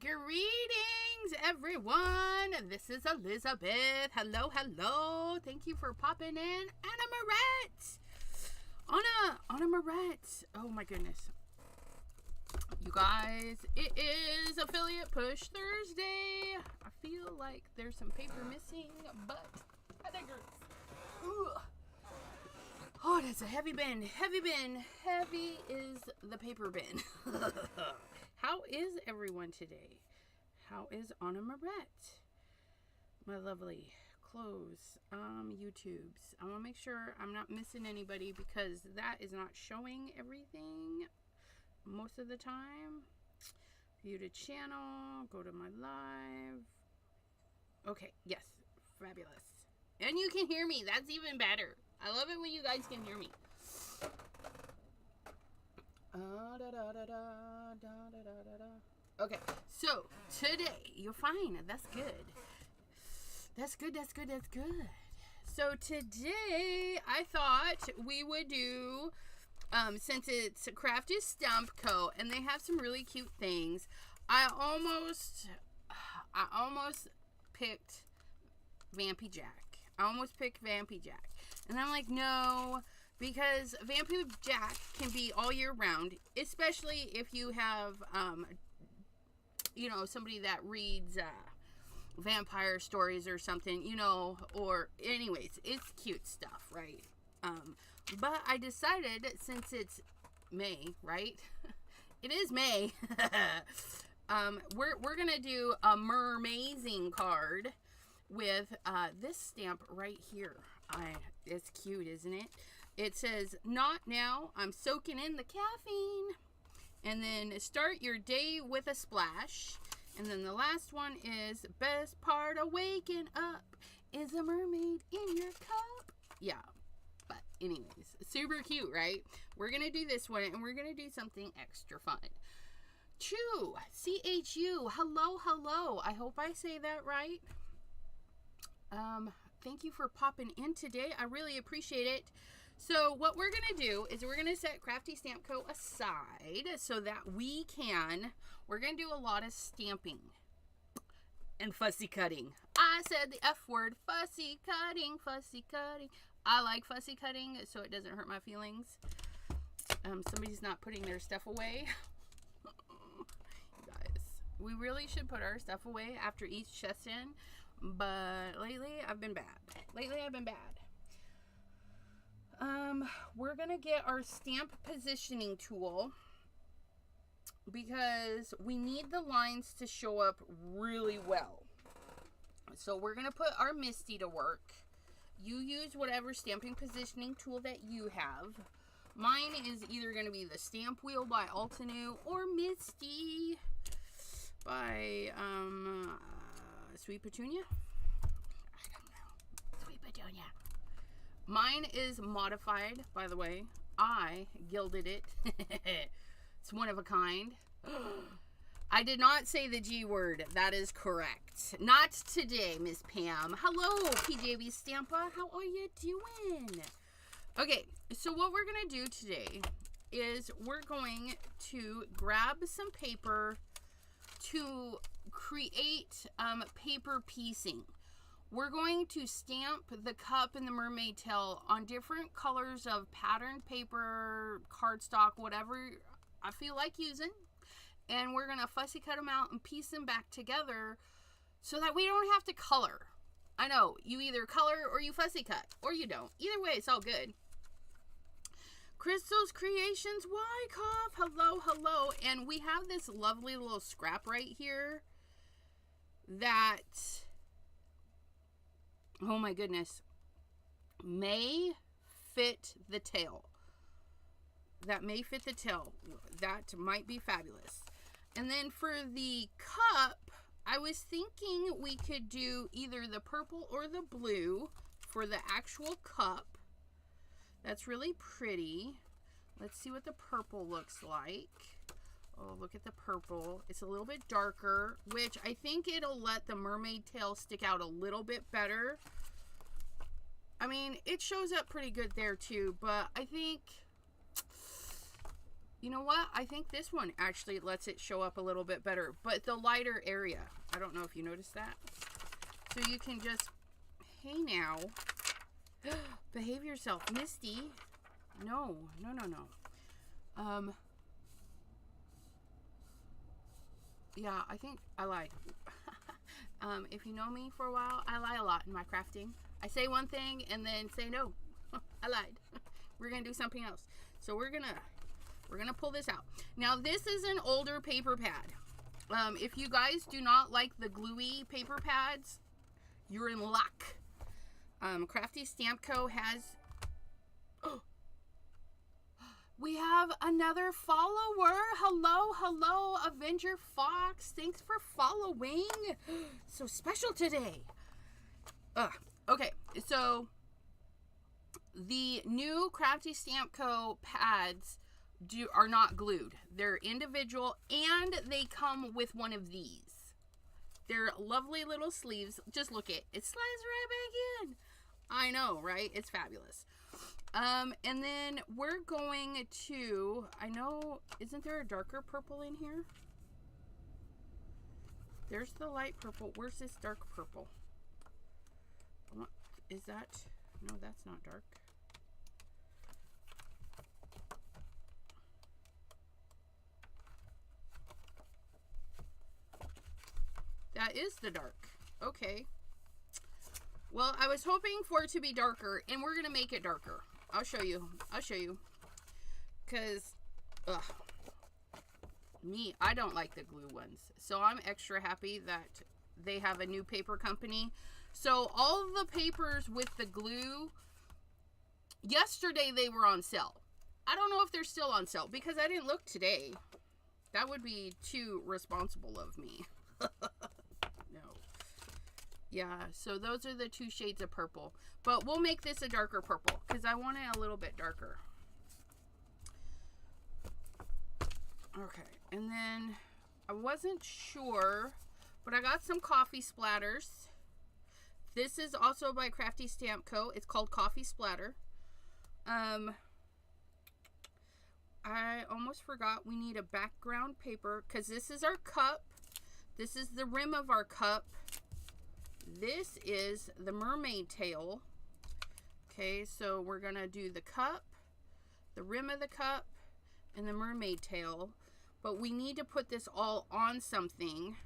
Greetings, everyone. This is Elizabeth. Hello, hello. Thank you for popping in. Anna Moret. Anna Moret. Oh, my goodness. You guys, it is Affiliate Push Thursday. I feel like there's some paper missing, but I digress. Ugh. Oh, that's a heavy bin. Heavy bin. Heavy is the paper bin. How is everyone today? How is Anna Moret? My lovely clothes, YouTubes. I want to make sure I'm not missing anybody because that is not showing everything most of the time. View the channel. Go to my live. Okay, yes. Fabulous. And you can hear me. That's even better. I love it when you guys can hear me. Okay, so today, you're fine. That's good. That's good, that's good, that's good. So today, I thought we would do, since it's Crafty Stamp CO, and they have some really cute things, I almost picked Vampy Jack. And I'm like, no, because Vampy Jack can be all year round, especially if you have, somebody that reads vampire stories or something, or anyways, it's cute stuff, right? But I decided, since it's May, right? It is May. We're going to do a mermazing card with this stamp right here. It's cute, isn't it? It says, "Not now, I'm soaking in the caffeine." And then, "Start your day with a splash." And then the last one is, "Best part of waking up is a mermaid in your cup." Yeah, but anyways, super cute, right? We're going to do this one, and we're going to do something extra fun. Chu, C-H-U, hello, hello. I hope I say that right. Thank you for popping in today. I really appreciate it. So what we're going to do is we're going to set Crafty Stamp Co. aside so that we're going to do a lot of stamping and fussy cutting. I said the F word, fussy cutting, fussy cutting. I like fussy cutting so it doesn't hurt my feelings. Somebody's not putting their stuff away. You guys, we really should put our stuff away after each chest in. But lately, I've been bad. We're going to get our stamp positioning tool because we need the lines to show up really well. So we're going to put our Misty to work. You use whatever stamping positioning tool that you have. Mine is either going to be the Stamp Wheel by Altenew or Misty by, Sweet Petunia? I don't know. Sweet Petunia. Mine is modified, by the way. I gilded it. It's one of a kind. I did not say the G word. That is correct. Not today, Miss Pam. Hello, PJB Stampa. How are you doing? Okay, so what we're going to do today is we're going to grab some paper to create paper piecing. We're going to stamp the cup and the mermaid tail on different colors of patterned paper, cardstock, whatever I feel like using. And we're going to fussy cut them out and piece them back together so that we don't have to color. I know, you either color or you fussy cut, or you don't. Either way, it's all good. Crystal's Creations, Wyckoff, hello, hello. And we have this lovely little scrap right here that, oh my goodness, may fit the tail. That may fit the tail. That might be fabulous. And then for the cup, I was thinking we could do either the purple or the blue for the actual cup. That's really pretty. Let's see what the purple looks like. Oh, look at the purple. It's a little bit darker, which I think it'll let the mermaid tail stick out a little bit better. I mean, it shows up pretty good there too, but I think You know what? I think this one actually lets it show up a little bit better, but the lighter area. I don't know if you noticed that. So you can just, hey now, behave yourself, Misty. No. Yeah, I think I lied. If you know me for a while, I lie a lot in my crafting. I say one thing and then say no. I lied. We're gonna do something else. So we're gonna pull this out. Now this is an older paper pad. If you guys do not like the gluey paper pads, you're in luck. Crafty Stamp Co. has... Oh, we have another follower. Hello, Avenger Fox. Thanks for following. So special today. Okay, so the new Crafty Stamp Co. pads are not glued. They're individual, and they come with one of these. They're lovely little sleeves. Just look it slides right back in. I know, right? It's fabulous. And then we're going to, I know, isn't there a darker purple in here? There's the light purple. Where's this dark purple? Is that, no, that's not dark. That is the dark. Okay. Well, I was hoping for it to be darker, and we're going to make it darker. I'll show you. Because, I don't like the glue ones. So I'm extra happy that they have a new paper company. So all of the papers with the glue, yesterday they were on sale. I don't know if they're still on sale because I didn't look today. That would be too responsible of me. No. Yeah, so those are the two shades of purple. But we'll make this a darker purple because I want it a little bit darker. Okay, and then I wasn't sure, but I got some coffee splatters. This is also by Crafty Stamp Co. It's called Coffee Splatter. I almost forgot we need a background paper because this is our cup. This is the rim of our cup. This is the mermaid tail. Okay, so we're going to do the cup, the rim of the cup, and the mermaid tail. But we need to put this all on something.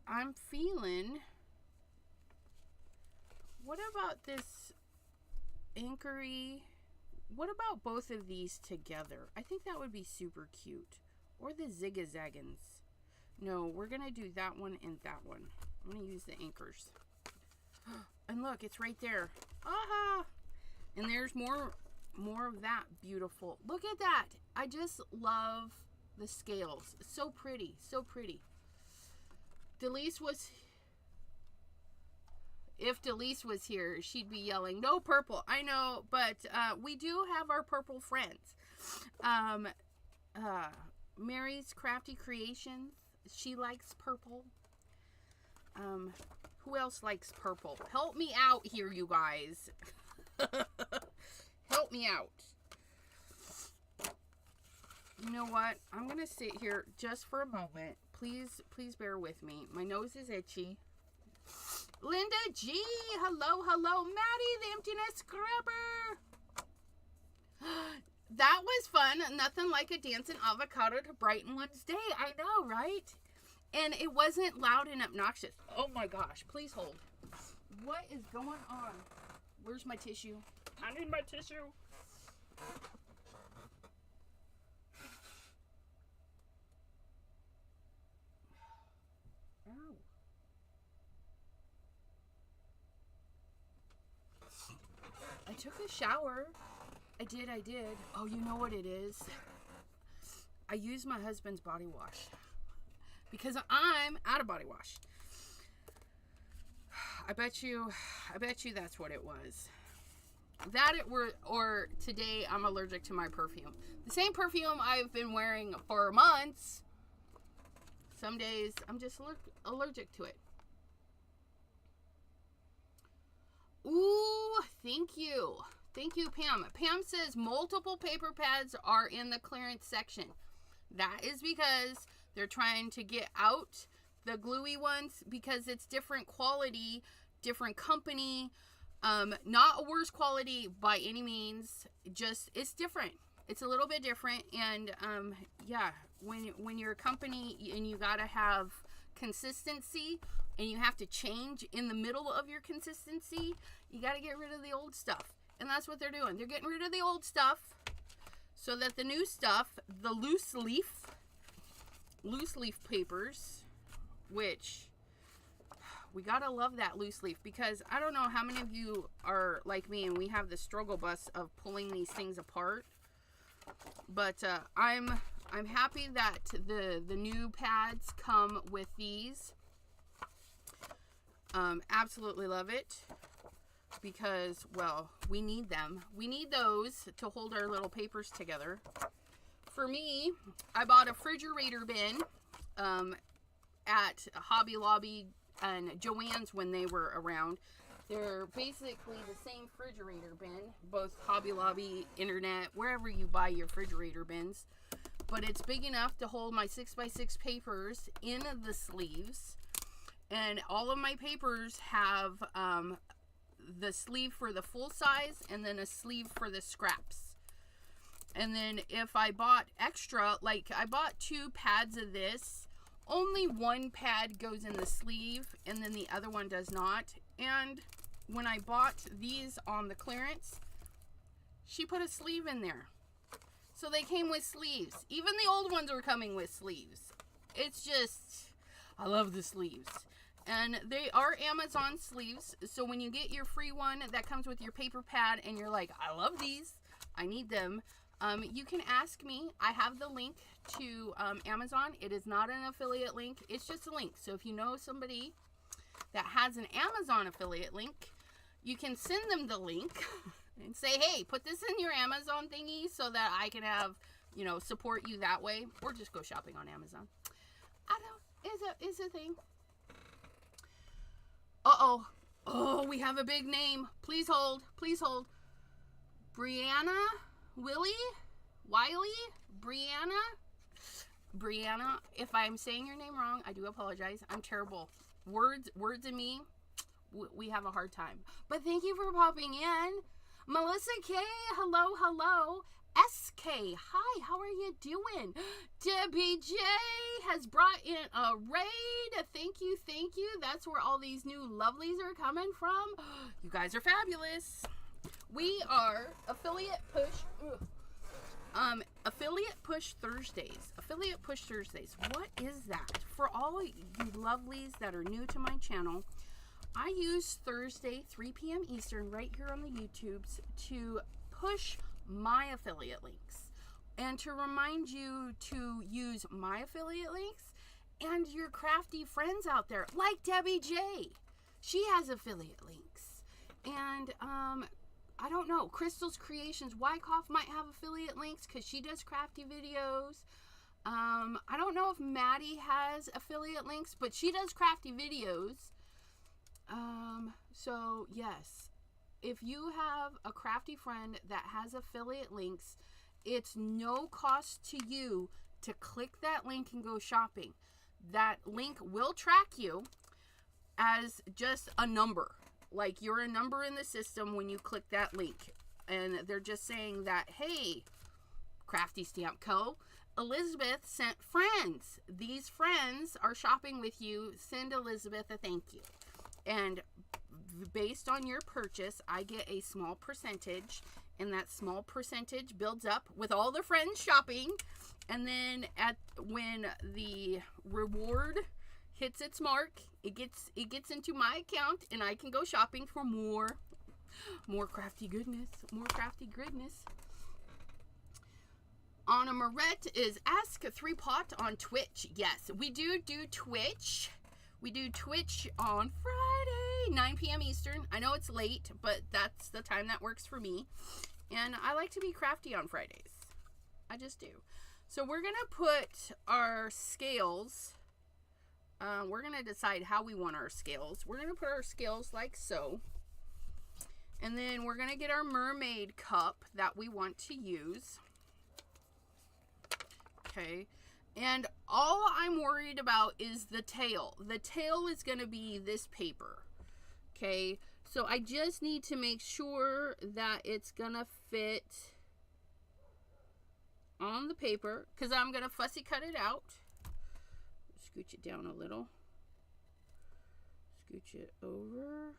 I'm feeling... What about this anchory? What about both of these together? I think that would be super cute. Or the zigzaggins. No, we're going to do that one and that one. I'm going to use the anchors. And look, it's right there. Aha! And there's more of that beautiful. Look at that. I just love the scales. So pretty. So pretty. Delise was... If Delise was here, she'd be yelling, no purple. I know, but we do have our purple friends. Mary's Crafty Creations. She likes purple. Who else likes purple? Help me out here, you guys. Help me out. You know what? I'm going to sit here just for a moment. Please bear with me. My nose is itchy. Linda G. Hello. Maddie, the emptiness scrubber. That was fun. Nothing like a dancing avocado to brighten one's day. I know, right? And it wasn't loud and obnoxious. Oh my gosh. Please hold. What is going on? Where's my tissue? I need my tissue. Ow. I took a shower. I did. Oh, you know what it is? I use my husband's body wash. Because I'm out of body wash. I bet you that's what it was. That it were, or today I'm allergic to my perfume. The same perfume I've been wearing for months. Some days I'm just allergic to it. Ooh, thank you. Thank you, Pam. Pam says multiple paper pads are in the clearance section. That is because they're trying to get out the gluey ones because it's different quality, different company. Not a worse quality by any means. Just, it's different. It's a little bit different. And yeah, when you're a company and you gotta have consistency and you have to change in the middle of your consistency, you gotta get rid of the old stuff. And that's what they're doing. They're getting rid of the old stuff so that the new stuff, the loose leaf papers, which we gotta love that loose leaf, because I don't know how many of you are like me and we have the struggle bus of pulling these things apart. But I'm happy that the new pads come with these. Absolutely love it. Because, well, we need them. We need those to hold our little papers together. For me, I bought a refrigerator bin at Hobby Lobby and Joann's when they were around. They're basically the same refrigerator bin, both Hobby Lobby, internet, wherever you buy your refrigerator bins. But it's big enough to hold my 6x6 papers in the sleeves. And all of my papers have the sleeve for the full size and then a sleeve for the scraps. And then if I bought extra, like I bought 2 pads of this, only one pad goes in the sleeve and then the other one does not. And when I bought these on the clearance, she put a sleeve in there. So they came with sleeves. Even the old ones were coming with sleeves. It's just, I love the sleeves. And they are Amazon sleeves, so when you get your free one that comes with your paper pad and you're like, I love these, I need them, you can ask me. I have the link to Amazon. It is not an affiliate link, it's just a link. So if you know somebody that has an Amazon affiliate link, you can send them the link and say, hey, put this in your Amazon thingy so that I can have, you know, support you that way, or just go shopping on Amazon. I don't, it's a thing. Uh-oh. Oh, we have a big name. Please hold. Please hold. Brianna? Willie? Wiley? Brianna. If I'm saying your name wrong, I do apologize. I'm terrible. Words and me, we have a hard time. But thank you for popping in. Melissa K, hello. SK, hi, how are you doing? Debbie J has brought in a raid. Thank you. That's where all these new lovelies are coming from. You guys are fabulous. We are Affiliate Push. Affiliate Push Thursdays. Affiliate Push Thursdays. What is that? For all you lovelies that are new to my channel, I use Thursday, 3 p.m. Eastern, right here on the YouTubes, to push my affiliate links and to remind you to use my affiliate links and your crafty friends out there like Debbie J. She has affiliate links. And I don't know, Crystal's Creations Wyckoff might have affiliate links because she does crafty videos. I don't know if Maddie has affiliate links, but she does crafty videos. So yes, if you have a crafty friend that has affiliate links, it's no cost to you to click that link and go shopping. That link will track you as just a number. Like you're a number in the system when you click that link. And they're just saying that, hey, Crafty Stamp Co., Elizabeth sent friends. These friends are shopping with you. Send Elizabeth a thank you. And based on your purchase, I get a small percentage, and that small percentage builds up with all the friends shopping. And then when the reward hits its mark, it gets into my account, and I can go shopping for more crafty goodness, Anna Moret is Ask 3Pot on Twitch. Yes, we do Twitch. We do Twitch on Friday, 9 p.m. Eastern. I know it's late, but that's the time that works for me. And I like to be crafty on Fridays. I just do. So we're going to put our scales. We're going to decide how we want our scales. We're going to put our scales like so. And then we're going to get our mermaid cup that we want to use. Okay. And all I'm worried about is the tail. The tail is going to be this paper. Okay. So I just need to make sure that it's going to fit on the paper, because I'm going to fussy cut it out. Scooch it down a little. Scooch it over.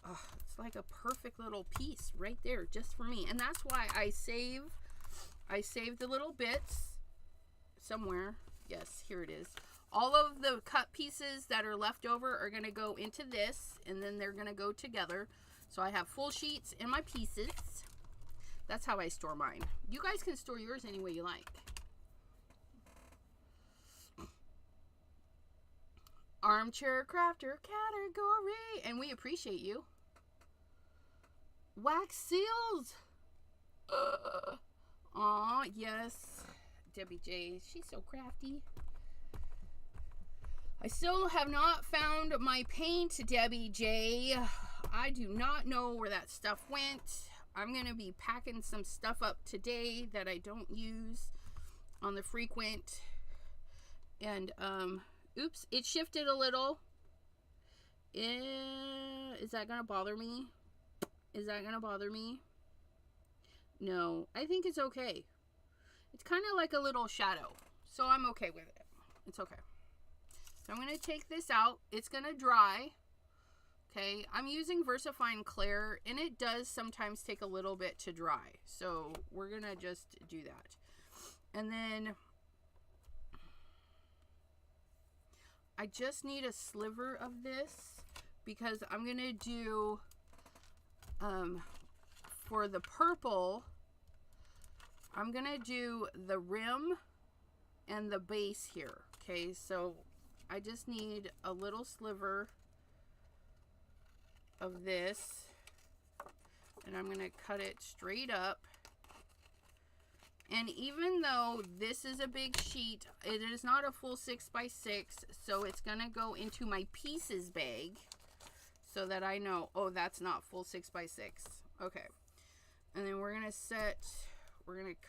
Oh, it's like a perfect little piece right there just for me. And that's why I save the little bits somewhere. Yes, here it is. All of the cut pieces that are left over are going to go into this, and then they're going to go together. So I have full sheets in my pieces. That's how I store mine. You guys can store yours any way you like. Armchair crafter category, and we appreciate you. Wax seals. Aw, yes. Debbie J, she's so crafty. I still have not found my paint, Debbie J. I do not know where that stuff went. I'm going to be packing some stuff up today that I don't use on the frequent. And, oops, it shifted a little. Is that going to bother me? Is that going to bother me? No, I think it's okay. It's kind of like a little shadow, so I'm okay with it. It's okay. So I'm going to take this out. It's going to dry. Okay, I'm using VersaFine Clear, and it does sometimes take a little bit to dry. So we're going to just do that. And then I just need a sliver of this, because I'm going to do, for the purple, I'm going to do the rim and the base here. Okay, so I just need a little sliver of this, and I'm going to cut it straight up. And even though this is a big sheet, it is not a full 6x6, so it's going to go into my pieces bag so that I know, oh, that's not full 6x6. Okay. And then we're going to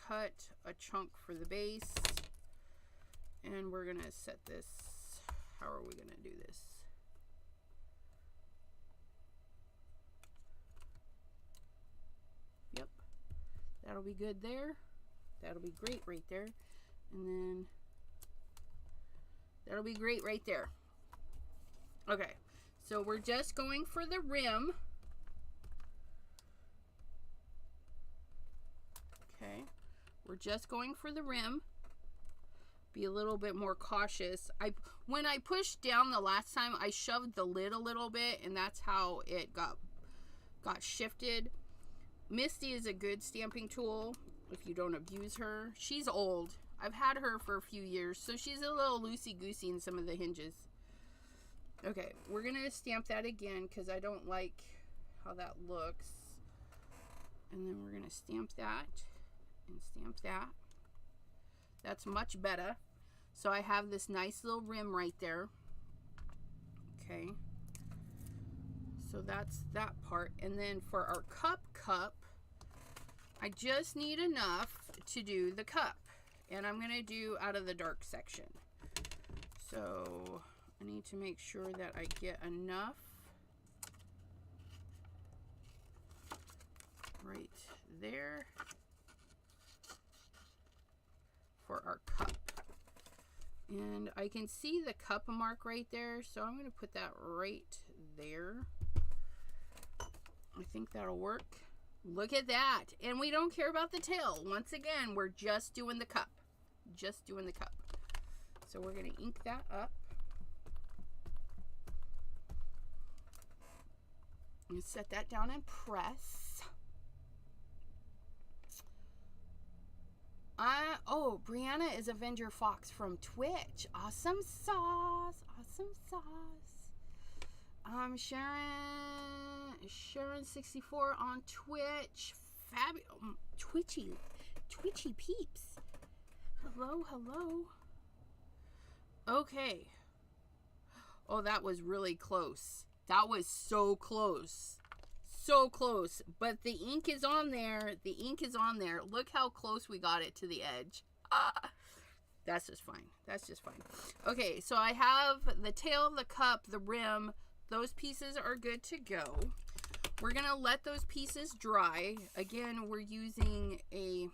cut a chunk for the base, and we're going to set this. How are we going to do this? Yep. That'll be good there. That'll be great right there. And then that'll be great right there. Okay. So we're just going for the rim. Okay. We're just going for the rim. Be a little bit more cautious. When I pushed down the last time, I shoved the lid a little bit, and that's how it got shifted. Misty is a good stamping tool if you don't abuse her. She's old. I've had her for a few years, so she's a little loosey-goosey in some of the hinges. Okay, we're going to stamp that again because I don't like how that looks. And then we're going to stamp that and stamp that. That's much better. So I have this nice little rim right there. Okay. So that's that part. And then for our cup, I just need enough to do the cup. And I'm going to do out of the dark section. So I need to make sure that I get enough right there for our cup. And I can see the cup mark right there, so I'm going to put that right there. I think that'll work. Look at that. And we don't care about the tail. Once again, we're just doing the cup. Just doing the cup. So we're going to ink that up. I'm going to set that down and press. Oh, Brianna is Avenger Fox from Twitch. Awesome sauce. Awesome sauce. Sharon64 on Twitch. Twitchy peeps. Hello, hello. Okay. Oh, that was really close. That was so close. so close, but the ink is on there. The ink is on there. Look how close we got it to the edge. Ah, that's just fine. That's just fine. Okay, so I have the tail, the cup, the rim. Those pieces are good to go. We're going to let those pieces dry. Again, we're using a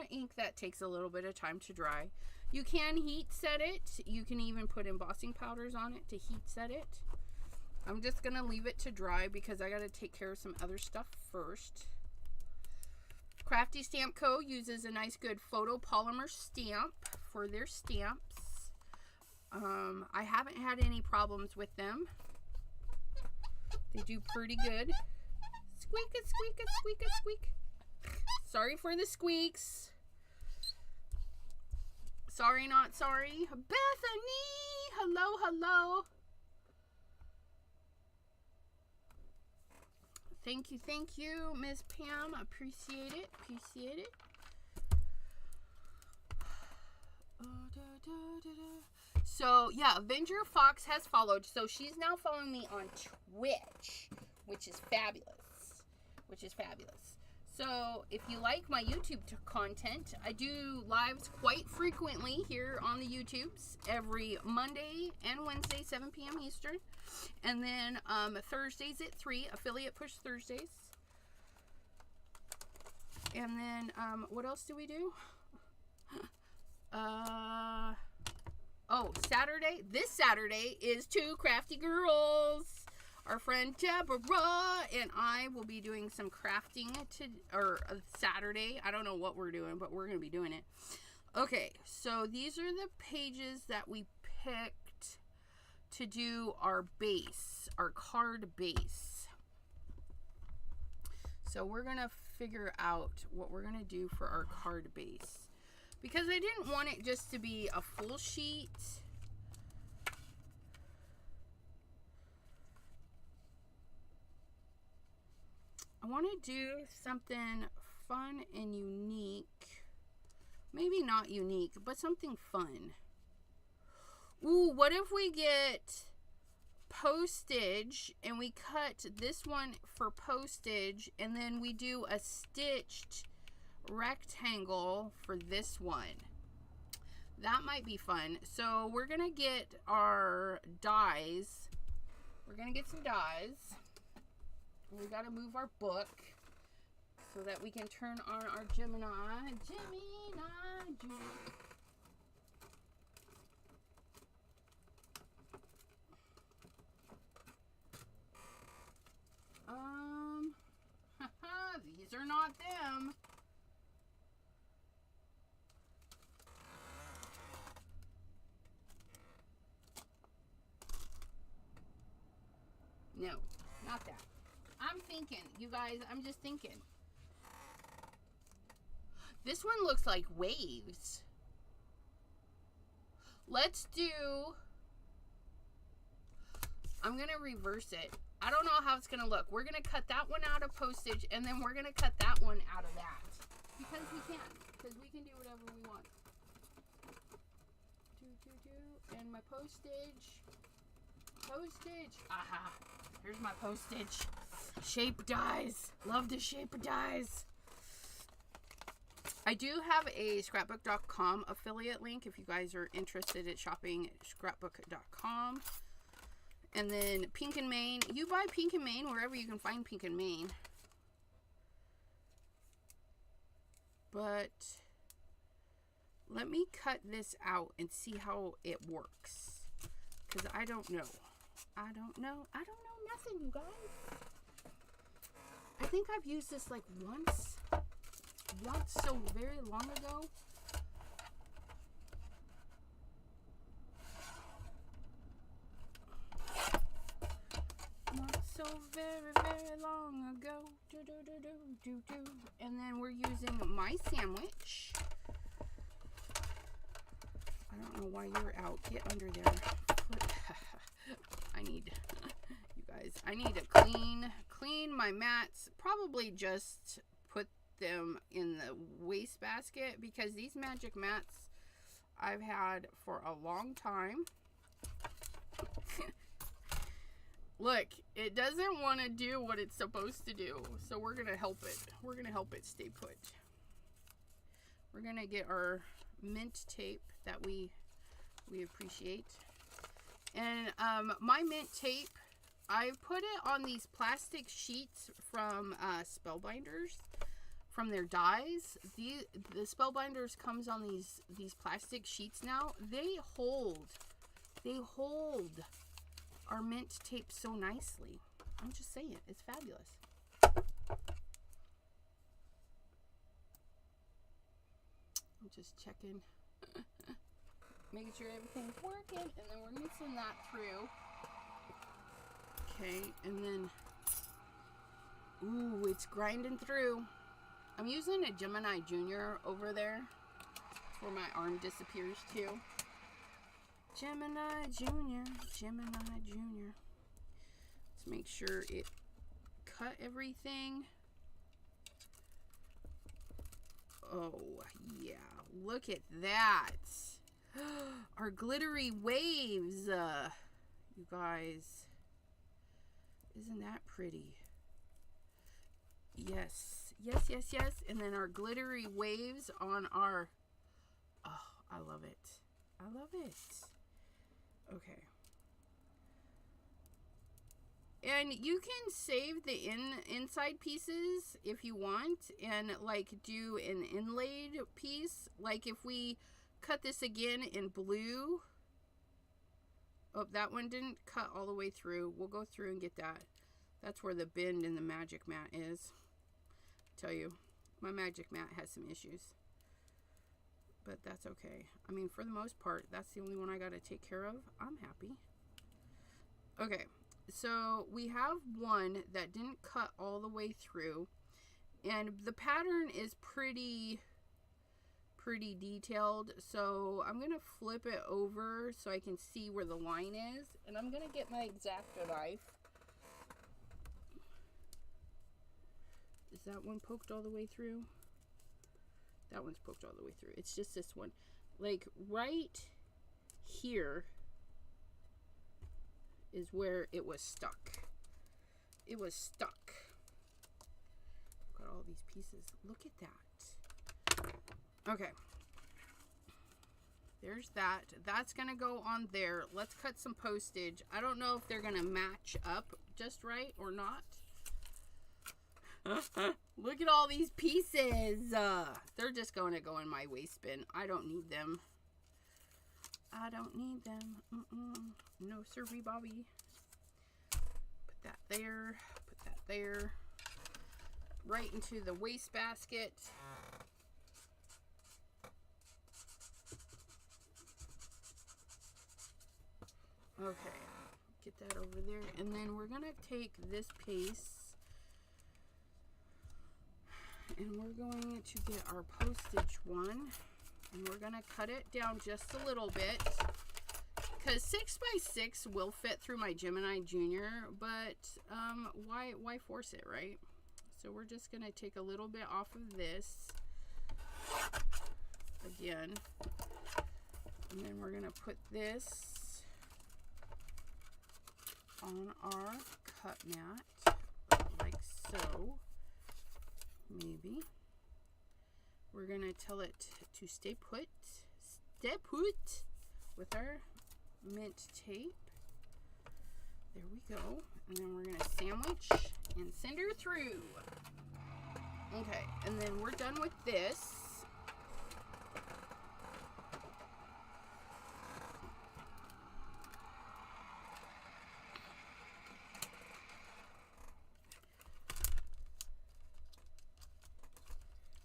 ink that takes a little bit of time to dry. You can heat set it. You can even put embossing powders on it to heat set it. I'm just going to leave it to dry because I got to take care of some other stuff first. Crafty Stamp Co. uses a nice good photopolymer stamp for their stamps. I haven't had any problems with them. They do pretty good. Squeak a squeak a squeak a squeak. Sorry for the squeaks. Sorry, not sorry. Bethany! Hello, hello. Thank you, Miss Pam. Appreciate it. Appreciate it. So, yeah, Avenger Fox has followed. So, she's now following me on Twitch, which is fabulous. Which is fabulous. So, if you like my YouTube content, I do lives quite frequently here on the YouTubes every Monday and Wednesday, 7 p.m. Eastern. And then Thursdays at 3, Affiliate Push Thursdays. And then, what else do we do? Oh, Saturday. This Saturday is 2 crafty girls. Our friend Deborah and I will be doing some crafting Saturday. I don't know what we're doing, but we're going to be doing it. Okay, so these are the pages that we picked to do our base, our card base. So we're going to figure out what we're going to do for our card base. Because I didn't want it just to be a full sheet. I want to do something fun and unique. Maybe not unique, but something fun. Ooh, what if we get postage and we cut this one for postage and then we do a stitched rectangle for this one? That might be fun. So we're gonna get our dies. We're gonna get some dies. We gotta move our book so that we can turn on our Gemini. These are not them. No, not that. I'm thinking, you guys, I'm just thinking. This one looks like waves. Let's do, I'm going to reverse it. I don't know how it's going to look. We're going to cut that one out of postage, and then we're going to cut that one out of that. Because we can. Because we can do whatever we want. And my postage. Postage. Aha. Here's my postage. Shape dies. Love the shape dies. I do have a scrapbook.com affiliate link if you guys are interested in shopping at scrapbook.com. And then Pink and Main. You buy Pink and Main wherever you can find Pink and Main. But let me cut this out and see how it works. Because I don't know. I don't know nothing, you guys. I think I've used this like once so very long ago. Not so very long ago. And then we're using my sandwich. I don't know why you're out. Get under there. I need to clean my mats. Probably just put them in the waste basket because these magic mats I've had for a long time. Look, it doesn't want to do what it's supposed to do. So we're going to help it. We're going to help it stay put. We're going to get our mint tape that we appreciate. And my mint tape, I put it on these plastic sheets from Spellbinders, from their dies. The Spellbinders comes on these plastic sheets now. They hold our mint tape so nicely. I'm just saying, it's fabulous. I'm just checking, making sure everything's working, and then we're mixing that through. Okay, and then, ooh, it's grinding through. I'm using a Gemini Junior over there. That's where my arm disappears to. Gemini Junior, Gemini Junior. Let's make sure it cut everything. Oh, yeah. Look at that. Our glittery waves. You guys. Isn't that pretty? Yes. Yes, yes, yes. And then our glittery waves on our... Oh, I love it. I love it. Okay. And you can save the inside pieces if you want, and like do an inlaid piece. Like if we cut this again in blue. Oh, that one didn't cut all the way through. We'll go through and get that. That's where the bend in the magic mat is. Tell you, my magic mat has some issues. But that's okay. I mean, for the most part, that's the only one I got to take care of. I'm happy. Okay, so we have one that didn't cut all the way through. And the pattern is pretty detailed. So I'm going to flip it over so I can see where the line is. And I'm going to get my X-Acto knife. Is that one poked all the way through? That one's poked all the way through. It's just this one. Like right here is where it was stuck. It was stuck. Got all these pieces. Look at that. Okay. There's that. That's going to go on there. Let's cut some postage. I don't know if they're going to match up just right or not. Look at all these pieces. They're just going to go in my waste bin. I don't need them. I don't need them. No siree, Bobby. Put that there. Put that there. Right into the waste basket. Okay. Get that over there. And then we're going to take this piece. And we're going to get our postage one, and we're going to cut it down just a little bit, because 6x6 will fit through my Gemini Junior, but why force it, right? So we're just going to take a little bit off of this again, and then we're going to put this on our cut mat like so. Maybe. We're going to tell it to stay put with our mint tape. There we go. And then we're going to sandwich and send her through. Okay, and then we're done with this.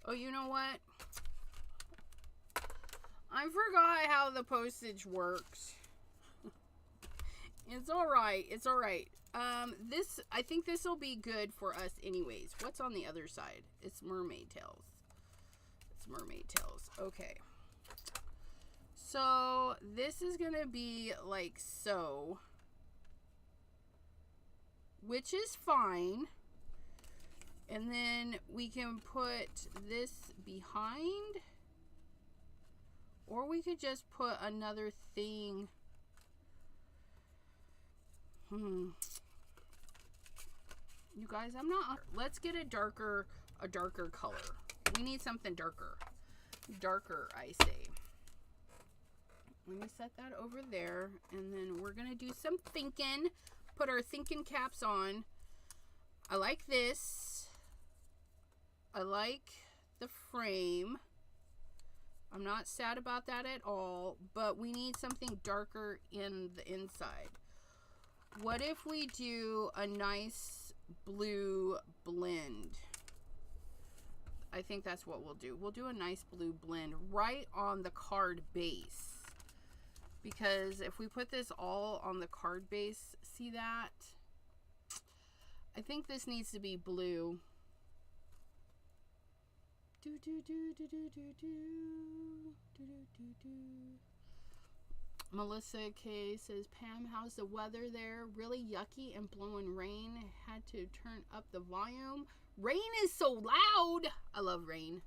Oh, you know what? I forgot how the postage works. It's alright. It's alright. I think this will be good for us anyways. What's on the other side? It's mermaid tails. It's mermaid tails. Okay. So, this is going to be like so. Which is fine. And then we can put this behind, or we could just put another thing. You guys, I'm not, let's get a darker color. We need something darker. Darker, I say. Let me set that over there, and then we're gonna do some thinking. Put our thinking caps on. I like this. I like the frame. I'm not sad about that at all, but we need something darker in the inside. What if we do a nice blue blend? I think that's what we'll do. We'll do a nice blue blend right on the card base. Because if we put this all on the card base, see that? I think this needs to be blue. Melissa K says, Pam, how's the weather there? Really yucky and blowing rain. Had to turn up the volume. Rain is so loud. I love rain.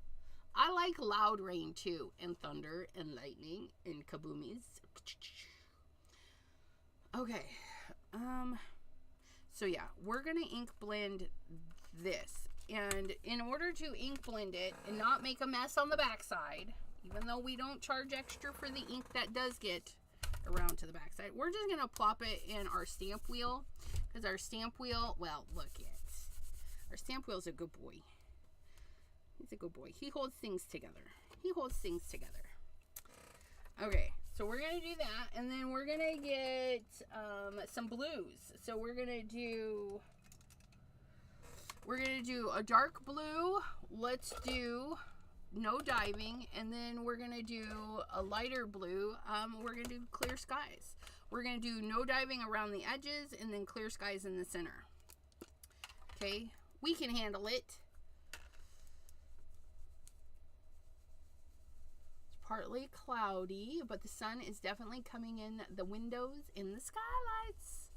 I like loud rain too, and thunder and lightning and kaboomies. Okay. So yeah, we're gonna ink blend this. And in order to ink blend it and not make a mess on the backside, even though we don't charge extra for the ink that does get around to the backside, we're just gonna plop it in our stamp wheel, because our stamp wheel, well, look it. Our stamp wheel's a good boy. He's a good boy. He holds things together. He holds things together. Okay, so we're gonna do that, and then we're gonna get some blues. So we're gonna do a dark blue. Let's do no diving, and then we're gonna do a lighter blue. We're gonna do clear skies. We're gonna do no diving around the edges, and then clear skies in the center. Okay, we can handle it. It's partly cloudy, but the sun is definitely coming in the windows in the skylights.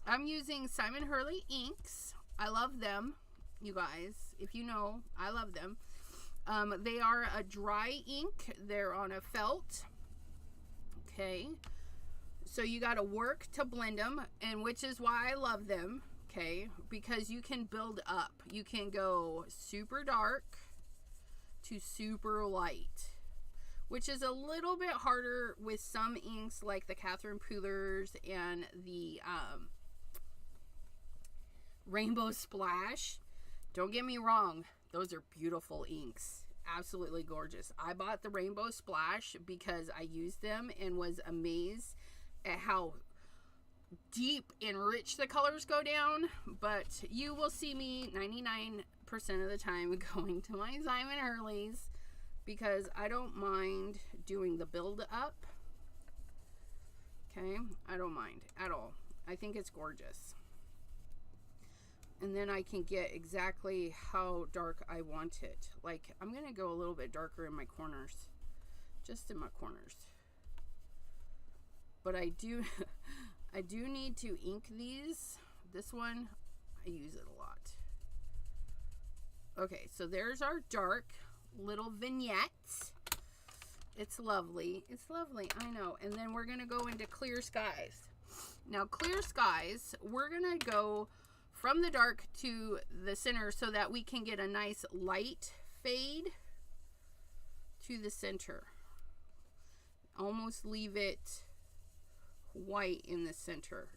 I'm using Simon Hurley inks. I love them, you guys. If you know, I love them. They are a dry ink. They're on a felt. Okay. So you got to work to blend them, and which is why I love them. Okay. Because you can build up. You can go super dark to super light, which is a little bit harder with some inks like the Catherine Poolers and the Rainbow Splash. Don't get me wrong, those are beautiful inks, absolutely gorgeous. I bought the Rainbow Splash because I used them and was amazed at how deep and rich the colors go down. But you will see me 99% of the time going to my Simon Hurleys because I don't mind doing the build up. Okay, I don't mind at all. I think it's gorgeous. And then I can get exactly how dark I want it. Like, I'm going to go a little bit darker in my corners. Just in my corners. But I do need to ink these. This one, I use it a lot. Okay, so there's our dark little vignette. It's lovely. It's lovely, I know. And then we're going to go into clear skies. Now, clear skies, we're going to go from the dark to the center so that we can get a nice light fade to the center. Almost leave it white in the center.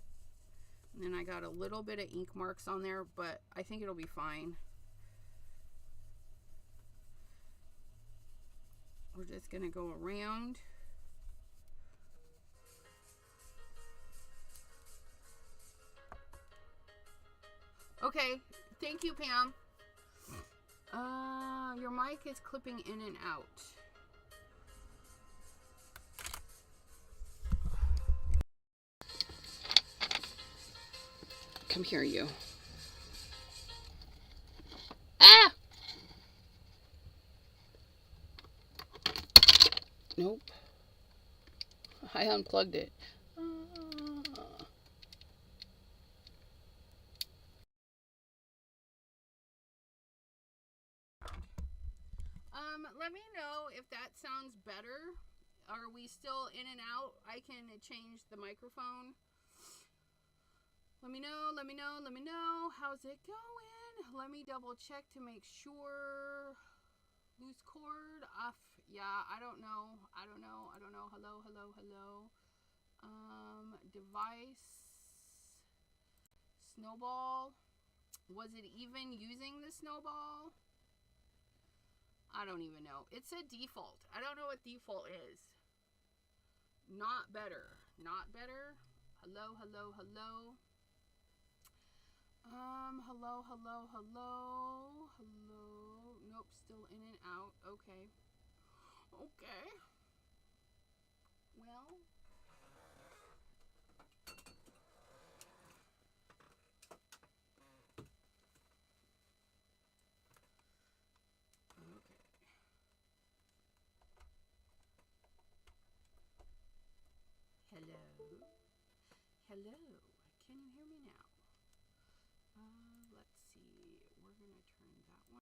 And then I got a little bit of ink marks on there, but I think it'll be fine. We're just going to go around. Okay, thank you, Pam. Your mic is clipping in and out. Come here, you. Ah! Nope. I unplugged it. Let me know if that sounds better. Are we still in and out? I can change the microphone. Let me know, let me know, let me know. How's it going? Let me double check to make sure. Loose cord off. Yeah, I don't know. I don't know. I don't know. Hello, hello, hello. Device. Snowball. Was it even using the snowball? I don't even know. It's a default. I don't know what default is. Not better. Not better. Hello, hello, hello. Hello, hello, hello. Hello. Nope, still in and out. Okay. Okay. Well. Okay. Hello. Hello. Can you hear me now? Let's see. We're going to turn that one.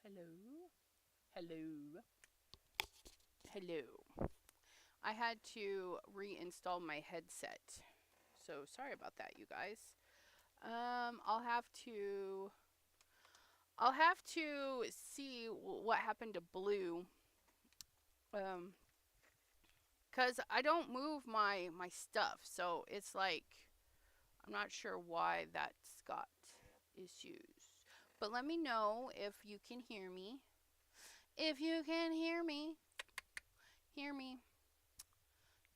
Hello. Hello. Hello. I had to reinstall my headset. So sorry about that, you guys. I'll have to see what happened to blue. Cause I don't move my stuff, so it's like I'm not sure why that's got issues. But let me know if you can hear me. If you can hear me. Hear me.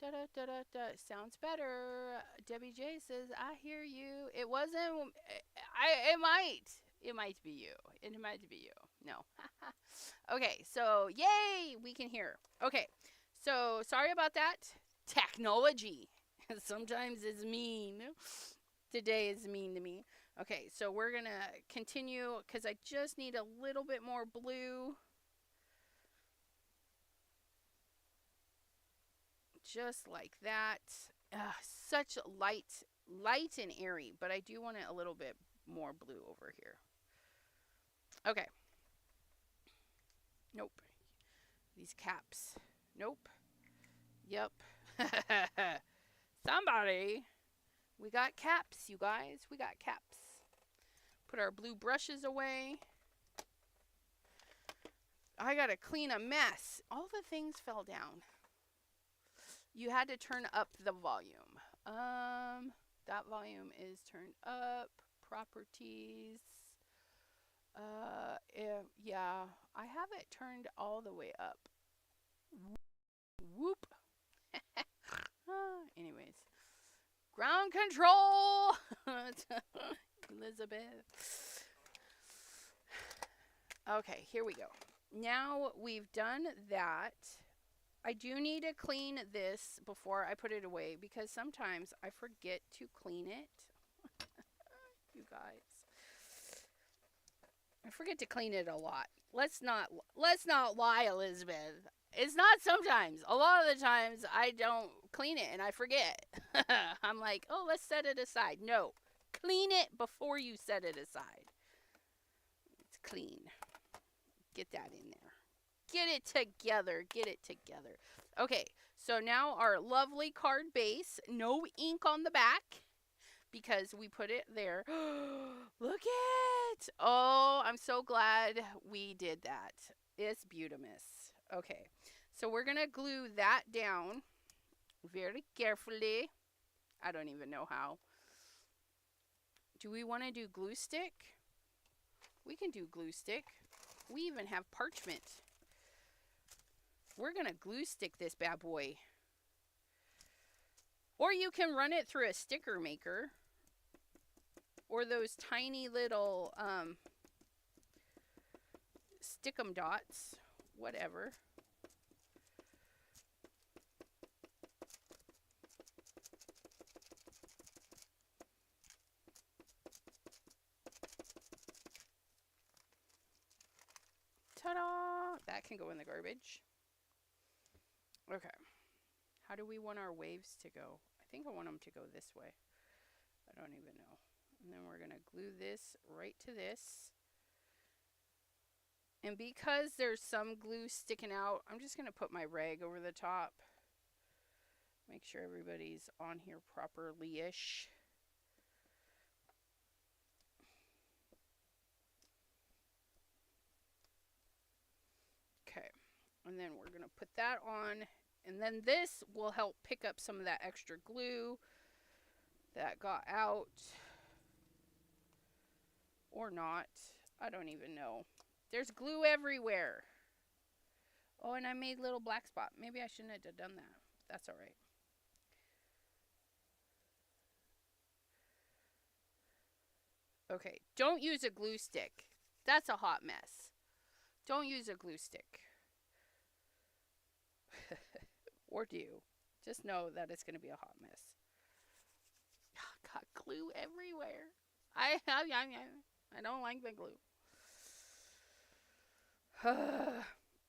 Da da da da da. Sounds better. Debbie J says, I hear you. It wasn't. It might be you. It might be you. No. Okay, so yay, we can hear. Okay, so sorry about that. Technology. Sometimes it's mean. Today is mean to me. Okay, so we're going to continue because I just need a little bit more blue. Just like that. Such light and airy, but I do want it a little bit more blue over here. Okay. Nope. These caps. Nope. Yep. Somebody. We got caps, you guys. We got caps. Put our blue brushes away. I gotta clean a mess. All the things fell down. You had to turn up the volume. That volume is turned up. Properties. Yeah, I have it turned all the way up. Whoop. Anyways. Ground control. Elizabeth. Okay, here we go. Now we've done that. I do need to clean this before I put it away because sometimes I forget to clean it. You guys. I forget to clean it a lot. Let's not lie, Elizabeth. It's not sometimes. A lot of the times I don't clean it and I forget. I'm like, oh, let's set it aside. No. Clean it before you set it aside. It's clean. Get that in there. Get it together. Get it together. Okay, so now our lovely card base. No ink on the back because we put it there. Look it! Oh, I'm so glad we did that. It's beautiful. Okay, so we're going to glue that down very carefully. I don't even know how. Do we want to do glue stick? We can do glue stick. We even have parchment. We're going to glue stick this bad boy. Or you can run it through a sticker maker. Or those tiny little stick-em dots. Whatever. Ta-da! That can go in the garbage. Okay. How do we want our waves to go? I think I want them to go this way. I don't even know. And then we're going to glue this right to this. And because there's some glue sticking out, I'm just going to put my rag over the top. Make sure everybody's on here properly-ish. Okay. And then we're going to put that on. And then this will help pick up some of that extra glue that got out. Or not. I don't even know. There's glue everywhere. Oh, and I made a little black spot. Maybe I shouldn't have done that. That's all right. Okay, don't use a glue stick. That's a hot mess. Don't use a glue stick. Or do. Just know that it's going to be a hot mess. Got glue everywhere. I don't like the glue.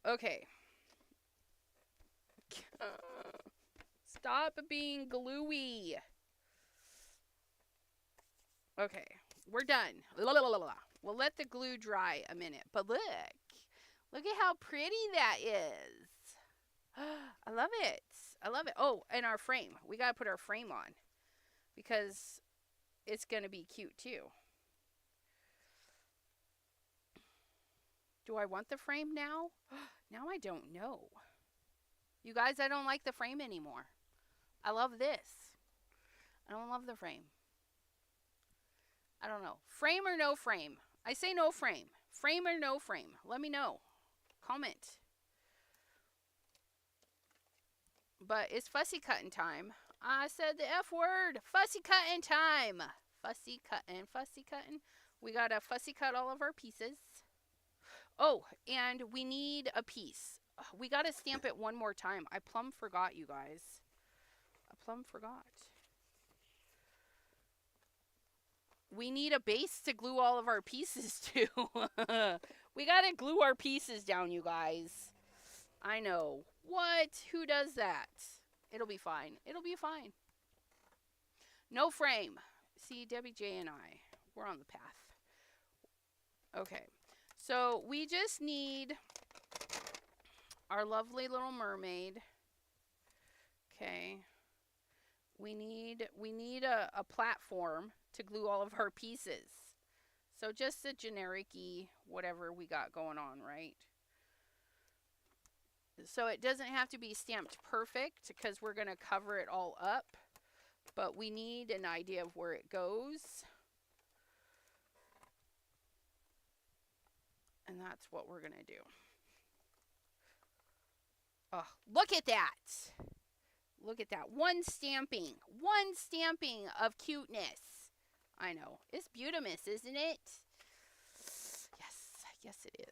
Okay. Stop being gluey. Okay, we're done. We'll let the glue dry a minute. But look at how pretty that is. I love it. I love it. Oh, and our frame. We got to put our frame on because it's going to be cute too. Do I want the frame now? Now I don't know. You guys, I don't like the frame anymore. I love this. I don't love the frame. I don't know. Frame or no frame? I say no frame. Frame or no frame? Let me know. Comment. But it's fussy cutting time. I said the F word. Fussy cutting time. Fussy cutting. Fussy cutting. We got to fussy cut all of our pieces. Oh, and we need a piece. We got to stamp it one more time. I plumb forgot, you guys. I plumb forgot. We need a base to glue all of our pieces to. We got to glue our pieces down, you guys. I know. What? Who does that? It'll be fine. It'll be fine. No frame. See, Debbie J and I, we're on the path. Okay. So we just need our lovely little mermaid. Okay. We need a platform to glue all of our pieces. So just a generic-y whatever we got going on, right? So it doesn't have to be stamped perfect because we're going to cover it all up. But we need an idea of where it goes. And that's what we're going to do. Oh, look at that. Look at that. One stamping of cuteness. I know. It's beautiful, isn't it? Yes. Yes, it is.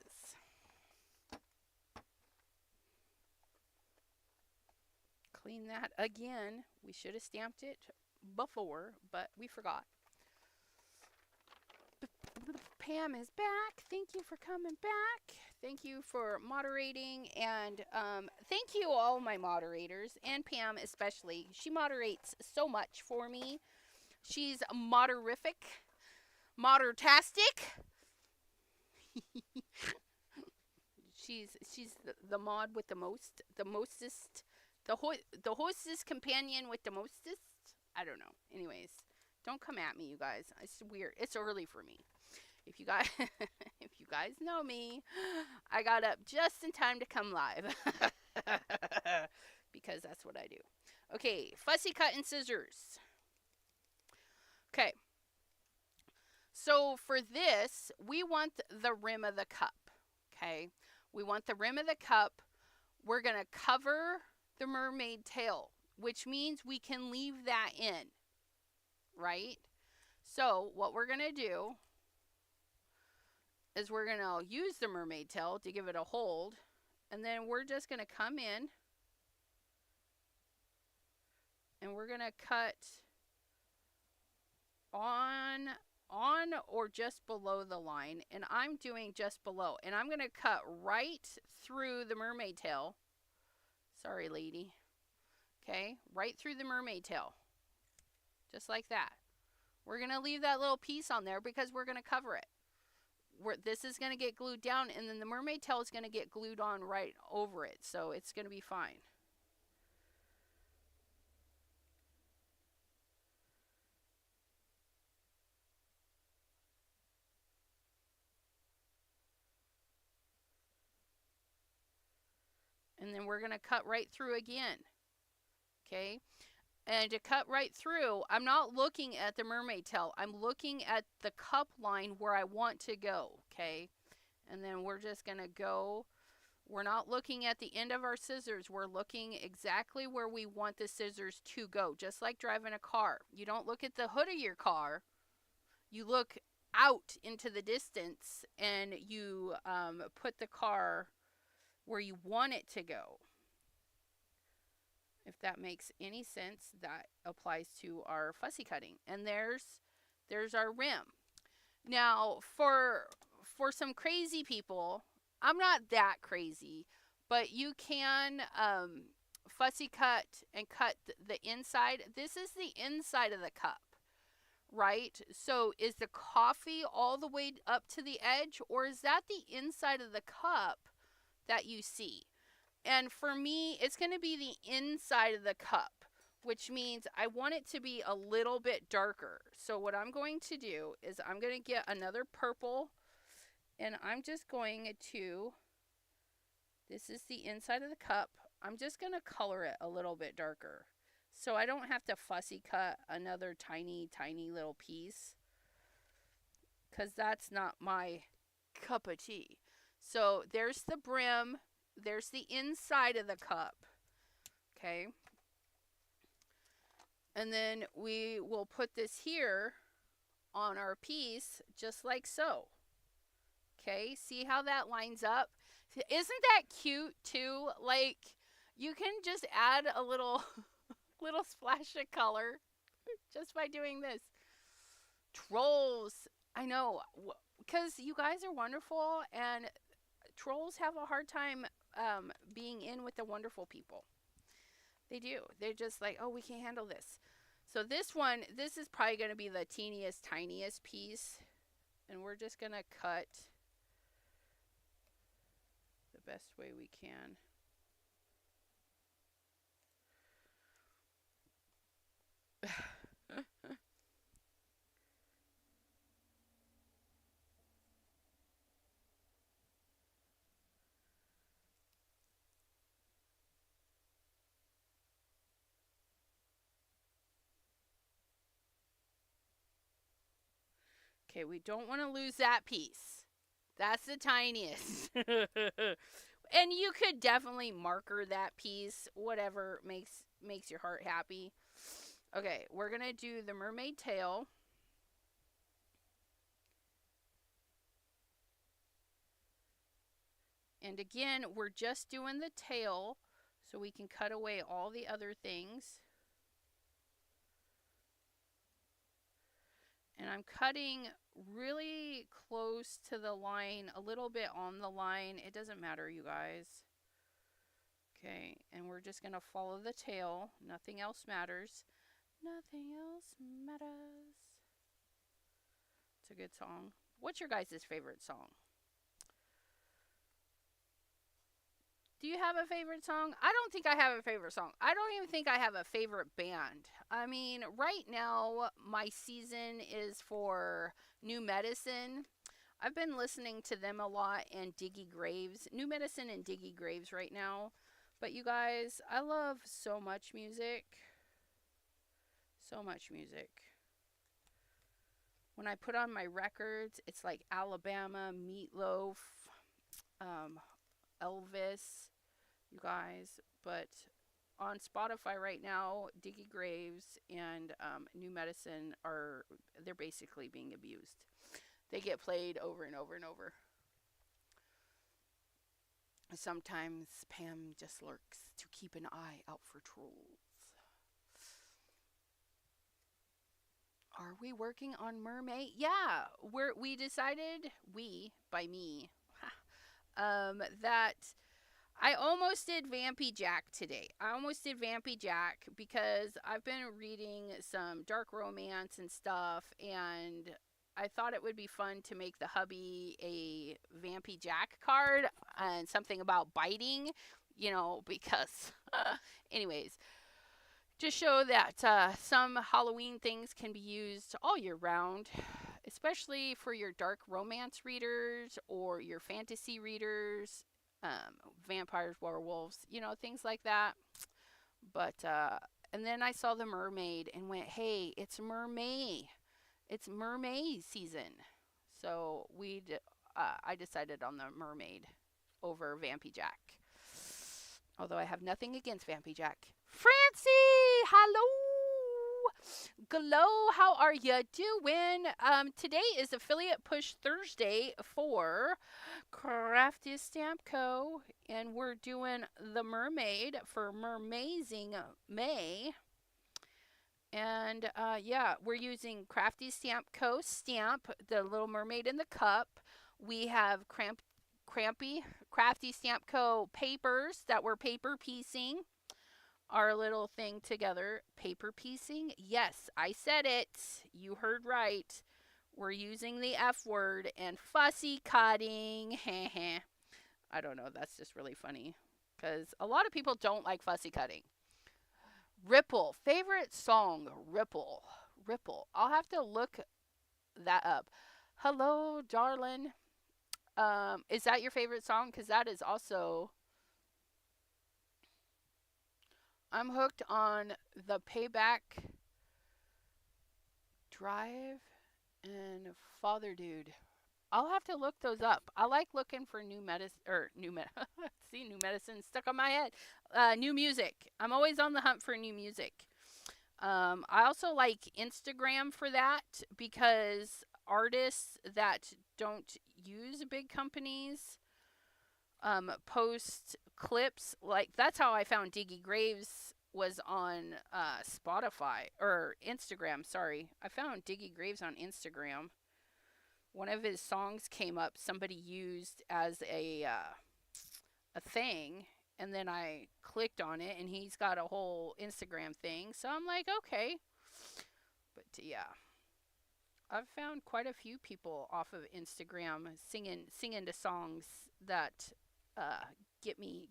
Clean that again. We should have stamped it before, but we forgot. Pam is back. Thank you for coming back. Thank you for moderating, and thank you all my moderators, and Pam especially. She moderates so much for me. She's moderific, modertastic. She's the mod with the mostest, the hostess companion with the mostest. I don't know. Anyways, don't come at me, you guys. It's weird. It's early for me. If you guys if you guys know me, I got up just in time to come live. Because that's what I do. Okay, fussy cut and scissors. Okay. So for this, we want the rim of the cup. Okay? We want the rim of the cup. We're going to cover the mermaid tail, which means we can leave that in. Right? So what we're going to do is we're going to use the mermaid tail to give it a hold. And then we're just going to come in. And we're going to cut on or just below the line. And I'm doing just below. And I'm going to cut right through the mermaid tail. Sorry, lady. Okay, right through the mermaid tail. Just like that. We're going to leave that little piece on there because we're going to cover it. This is going to get glued down, and then the mermaid tail is going to get glued on right over it. So it's going to be fine. And then we're going to cut right through again. Okay? And to cut right through, I'm not looking at the mermaid tail. I'm looking at the cup line where I want to go. Okay? And then we're just going to go. We're not looking at the end of our scissors. We're looking exactly where we want the scissors to go. Just like driving a car. You don't look at the hood of your car. You look out into the distance and you put the car where you want it to go. If that makes any sense, that applies to our fussy cutting. And there's our rim. Now, for some crazy people, I'm not that crazy, but you can fussy cut and cut the inside. This is the inside of the cup, right? So is the coffee all the way up to the edge, or is that the inside of the cup that you see? And for me, it's going to be the inside of the cup, which means I want it to be a little bit darker. So what I'm going to do is I'm going to get another purple, and I'm just going to, this is the inside of the cup. I'm just going to color it a little bit darker. So I don't have to fussy cut another tiny, tiny little piece, because that's not my cup of tea. So there's the brim. There's the inside of the cup. Okay. And then we will put this here on our piece just like so. Okay. See how that lines up? Isn't that cute too? Like, you can just add a little splash of color just by doing this. Trolls. I know. Because you guys are wonderful, and trolls have a hard time being in with the wonderful people. They do. They're just like, oh, we can't handle this. So this one, this is probably going to be the teeniest, tiniest piece. And we're just going to cut the best way we can. Okay, we don't want to lose that piece. That's the tiniest. And you could definitely marker that piece, whatever makes your heart happy. Okay, we're going to do the mermaid tail. And again, we're just doing the tail so we can cut away all the other things. And I'm cutting really close to the line, a little bit on the line. It doesn't matter, you guys. Okay, and we're just going to follow the tail. Nothing else matters. Nothing else matters. It's a good song. What's your guys' favorite song? Do you have a favorite song? I don't think I have a favorite song. I don't even think I have a favorite band. I mean, right now, my season is for New Medicine. I've been listening to them a lot and Diggy Graves. New Medicine and Diggy Graves right now. But you guys, I love so much music. So much music. When I put on my records, it's like Alabama, Meatloaf, Elvis, you guys. But on Spotify right now, Diggy Graves and New Medicine they're basically being abused. They get played over and over and over. Sometimes Pam just lurks to keep an eye out for trolls. Are we working on Mermaid? Yeah, we decided, by me, that I almost did Vampy Jack today. I almost did Vampy Jack because I've been reading some dark romance and stuff, and I thought it would be fun to make the hubby a Vampy Jack card and something about biting, because, anyways, to show that some Halloween things can be used all year round, especially for your dark romance readers or your fantasy readers, vampires, werewolves, things like that. But, and then I saw the mermaid and went, hey, it's mermaid. It's mermaid season. So I decided on the mermaid over Vampy Jack. Although I have nothing against Vampy Jack. Francie, hello. Glow, how are you doing? Today is Affiliate Push Thursday for Crafty Stamp CO. And we're doing the mermaid for Mermazing May. And yeah, we're using Crafty Stamp Co. stamp, the Little Mermaid in the cup. We have Crafty Stamp Co. papers that we're paper piecing our little thing together. Paper piecing? Yes, I said it. You heard right. We're using the F word and fussy cutting. I don't know. That's just really funny because a lot of people don't like fussy cutting. Ripple. Favorite song, Ripple. Ripple. I'll have to look that up. Hello, darling. Is that your favorite song? Because that is also... I'm hooked on the Payback Drive and Father Dude. I'll have to look those up. I like looking for new medicine. See, new medicine stuck on my head. New music. I'm always on the hunt for new music. I also like Instagram for that because artists that don't use big companies post clips. Like, that's how I found Diggy Graves was on Spotify or Instagram. Sorry, I found Diggy Graves on Instagram. One of his songs came up, somebody used as a thing, and then I clicked on it, and he's got a whole Instagram thing. So I'm like, okay. But yeah, I've found quite a few people off of Instagram singing to songs that get me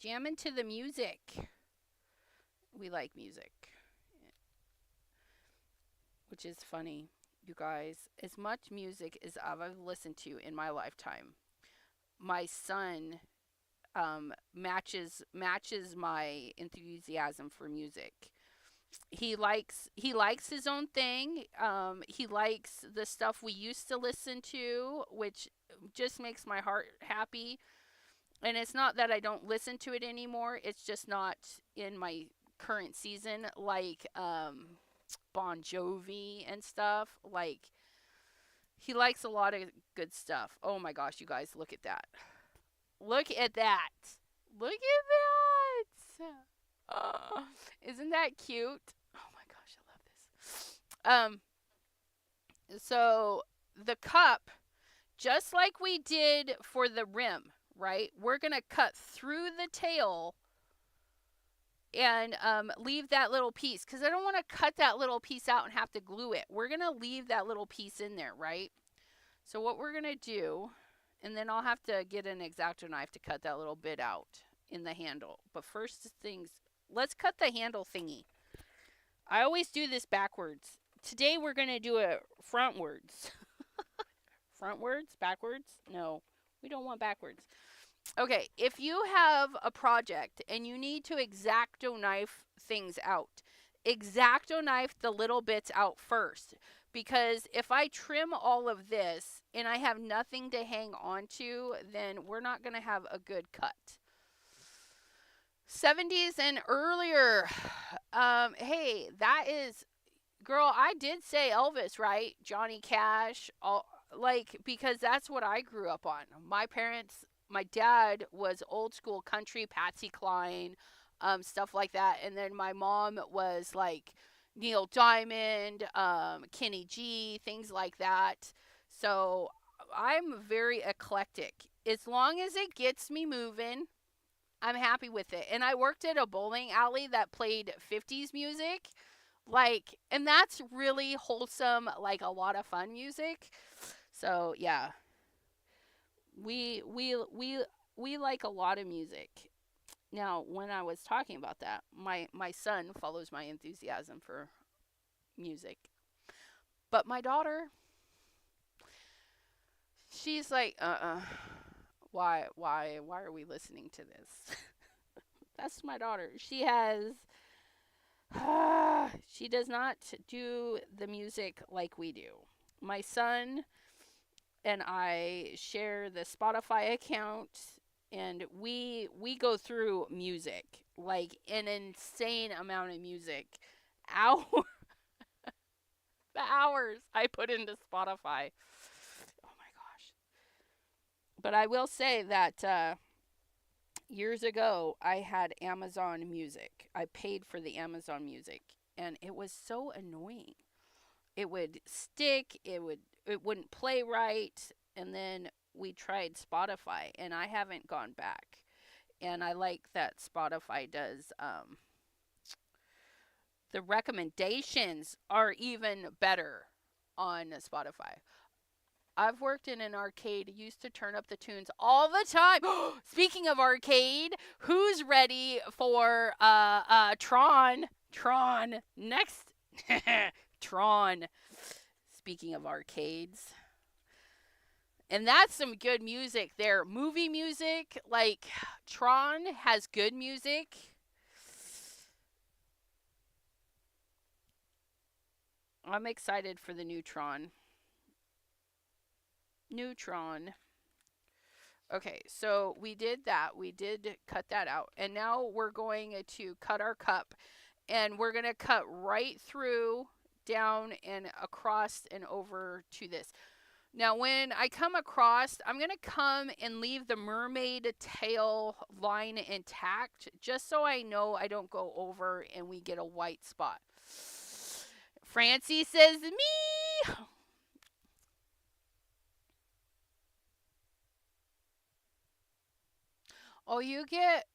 jamming to the music. We like music, which is funny. You guys, as much music as I've listened to in my lifetime, my son matches my enthusiasm for music. He likes his own thing. He likes the stuff we used to listen to, which just makes my heart happy. And it's not that I don't listen to it anymore. It's just not in my current season, like Bon Jovi and stuff. Like, he likes a lot of good stuff. Oh my gosh, you guys, look at that. Look at that. Look at that. Oh, isn't that cute? Oh my gosh, I love this. So the cup, just like we did for the rim, right? We're going to cut through the tail and leave that little piece, because I don't want to cut that little piece out and have to glue it. We're going to leave that little piece in there, right? So what we're going to do And then I'll have to get an X-Acto knife to cut that little bit out in the handle. But first things, let's cut the handle thingy. I always do this backwards. Today we're going to do it frontwards. Frontwards? Backwards? No, we don't want backwards. Okay, if you have a project and you need to X-Acto knife things out, X-Acto knife the little bits out first. Because if I trim all of this and I have nothing to hang on to, then we're not going to have a good cut. 70s and earlier. Hey, that is, girl, I did say Elvis, right? Johnny Cash, all, like, because that's what I grew up on. My parents, my dad was old school country, Patsy Cline, stuff like that. And then my mom was like Neil Diamond, Kenny G, things like that. So I'm very eclectic. As long as it gets me moving, I'm happy with it. And I worked at a bowling alley that played 50s music. Like, and that's really wholesome, like a lot of fun music. So, yeah. We like a lot of music. Now, when I was talking about that, my son follows my enthusiasm for music. But my daughter, she's like, why are we listening to this? That's my daughter. She has, she does not do the music like we do. My son and I share the Spotify account, and we go through music, like an insane amount of music. Hour, the hours I put into Spotify. Oh my gosh. But I will say that years ago, I had Amazon Music. I paid for the Amazon Music, and it was so annoying. It would stick, it wouldn't play right, and then we tried Spotify, and I haven't gone back. And I like that Spotify does, the recommendations are even better on Spotify. I've worked in an arcade, used to turn up the tunes all the time. Speaking of arcade, who's ready for Tron? Tron next. Tron. Speaking of arcades. And that's some good music there. Movie music, like Tron has good music. I'm excited for the new Tron. Neutron. Okay, so we did that. We did cut that out. And now we're going to cut our cup. And we're going to cut right through, down, and across and over to this. Now, when I come across, I'm going to come and leave the mermaid tail line intact, just so I know I don't go over and we get a white spot. Francie says, me! Oh, you get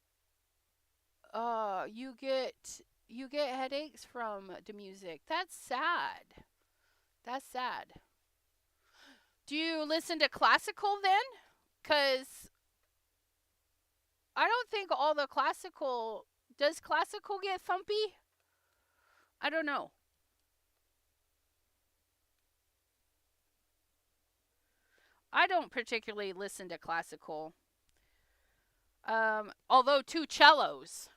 headaches from the music. That's sad. That's sad. Do you listen to classical then? Because I don't think all the classical, does classical get thumpy? I don't know. I don't particularly listen to classical. Although two cellos,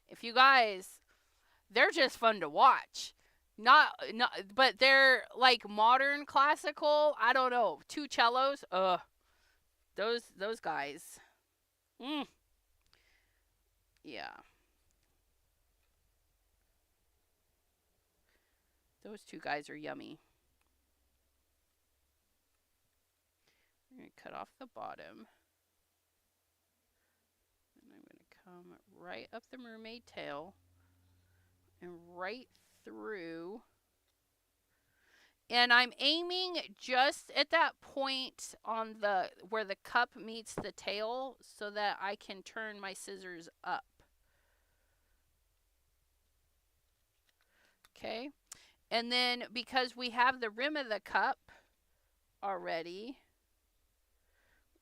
if you guys, they're just fun to watch. Not, but they're like modern classical. I don't know. Two cellos. Those guys. Yeah. Those two guys are yummy. I'm going to cut off the bottom. And I'm going to come right up the mermaid tail and right through. And I'm aiming just at that point on the where the cup meets the tail so that I can turn my scissors up. Okay. And then because we have the rim of the cup already,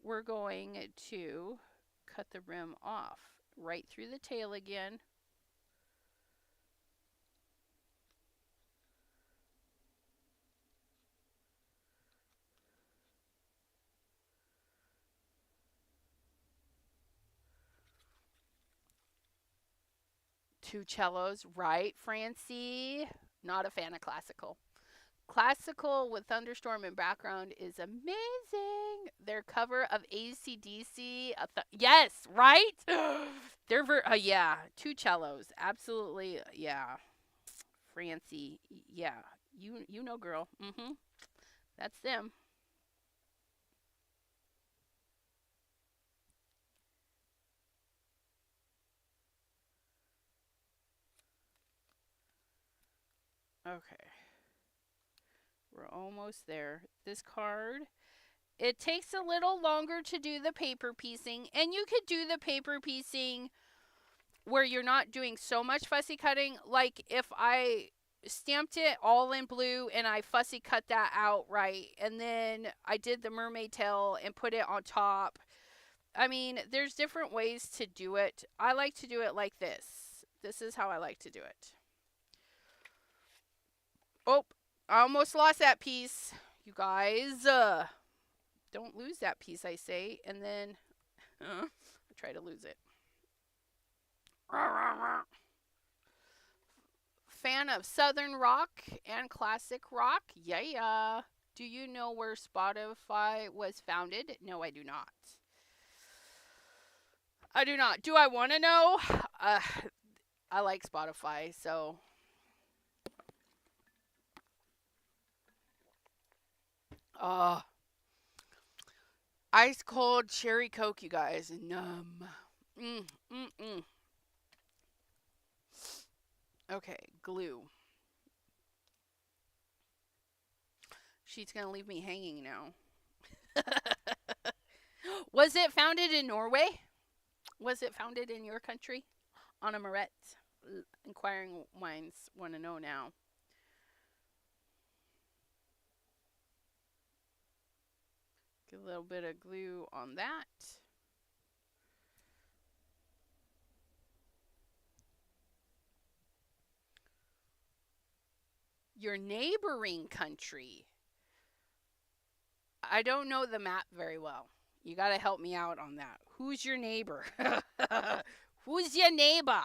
we're going to cut the rim off right through the tail again. Two cellos, right, Francie? Not a fan of classical. Classical with thunderstorm and background is amazing. Their cover of AC/DC, yes, right? Yeah, two cellos, absolutely, yeah. Francie, yeah, you know, girl. That's them. Okay. We're almost there. This card, it takes a little longer to do the paper piecing, and you could do the paper piecing where you're not doing so much fussy cutting. Like if I stamped it all in blue and I fussy cut that out, right, and then I did the mermaid tail and put it on top. I mean, there's different ways to do it. I like to do it like this. This is how I like to do it. Oh, I almost lost that piece. You guys, don't lose that piece, I say. And then I try to lose it. Fan of Southern rock and classic rock? Yeah. Do you know where Spotify was founded? No, I do not. I do not. Do I want to know? I like Spotify, so. Ice cold cherry Coke, you guys. Numb. Okay, glue. She's going to leave me hanging now. Was it founded in Norway? Was it founded in your country? Anna Moret. Inquiring minds want to know now. Get a little bit of glue on that. Your neighboring country. I don't know the map very well. You got to help me out on that. Who's your neighbor? Who's your neighbor?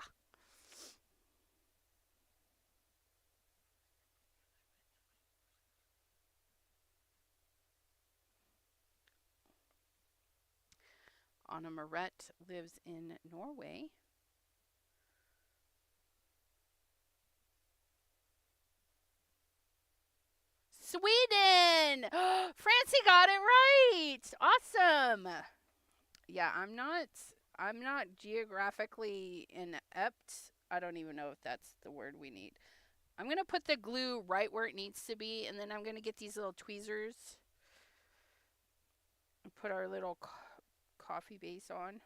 Anna Moret lives in Norway. Sweden! Francie got it right! Awesome! Yeah, I'm not geographically inept. I don't even know if that's the word we need. I'm going to put the glue right where it needs to be, and then I'm going to get these little tweezers and put our little coffee base on.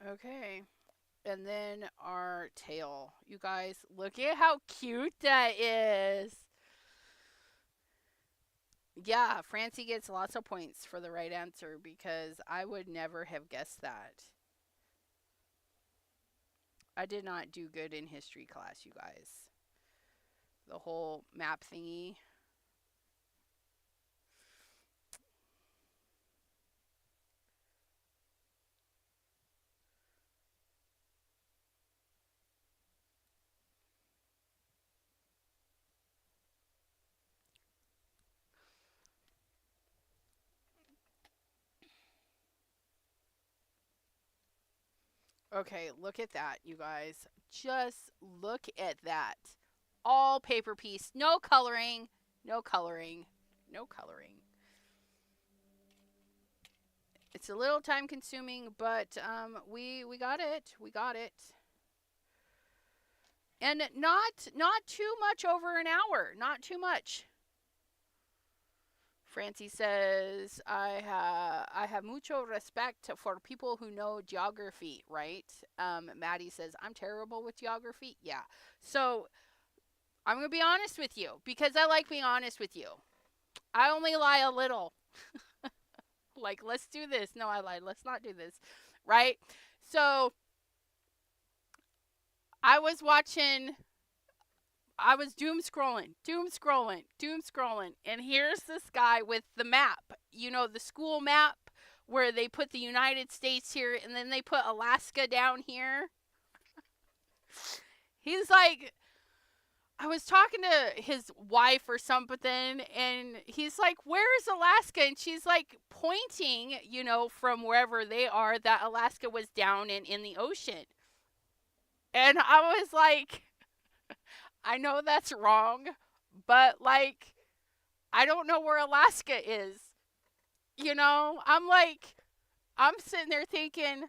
Okay. And then our tail. You guys, look at how cute that is. Yeah, Francie gets lots of points for the right answer because I would never have guessed that. I did not do good in history class, you guys. The whole map thingy. Okay, look at that, you guys. Just look at that. All paper piece. No coloring. No coloring. No coloring. It's a little time consuming, but we got it. We got it. And not too much over an hour. Not too much. Francie says, I have mucho respect for people who know geography, right? Maddie says, I'm terrible with geography. Yeah. So I'm going to be honest with you because I like being honest with you. I only lie a little. Like, let's do this. No, I lied. Let's not do this. Right? So I was doom scrolling, and here's this guy with the map, the school map where they put the United States here and then they put Alaska down here. He's like, I was talking to his wife or something, and he's like, where's Alaska? And she's like pointing, from wherever they are, that Alaska was down and in the ocean. And I was like, I know that's wrong, but like, I don't know where Alaska is. I'm sitting there thinking,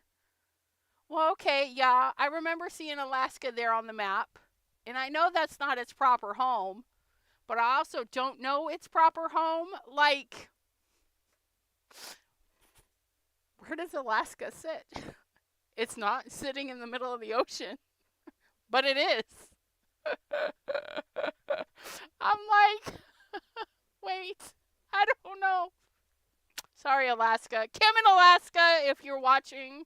well, okay, yeah, I remember seeing Alaska there on the map, and I know that's not its proper home, but I also don't know its proper home. Like, where does Alaska sit? It's not sitting in the middle of the ocean, but it is. I'm like, wait, I don't know. Sorry, Alaska. Kim in Alaska, if you're watching,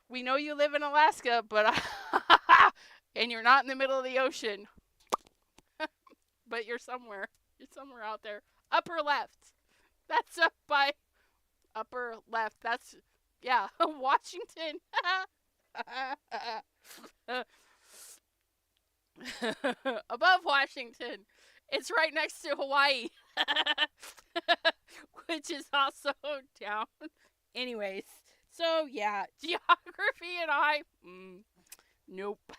we know you live in Alaska, but and you're not in the middle of the ocean. But you're somewhere. You're somewhere out there. Upper left. That's up by upper left. That's, yeah, Washington. Above Washington. It's right next to Hawaii. Which is also down. Anyways. So, yeah. Geography and I. Nope.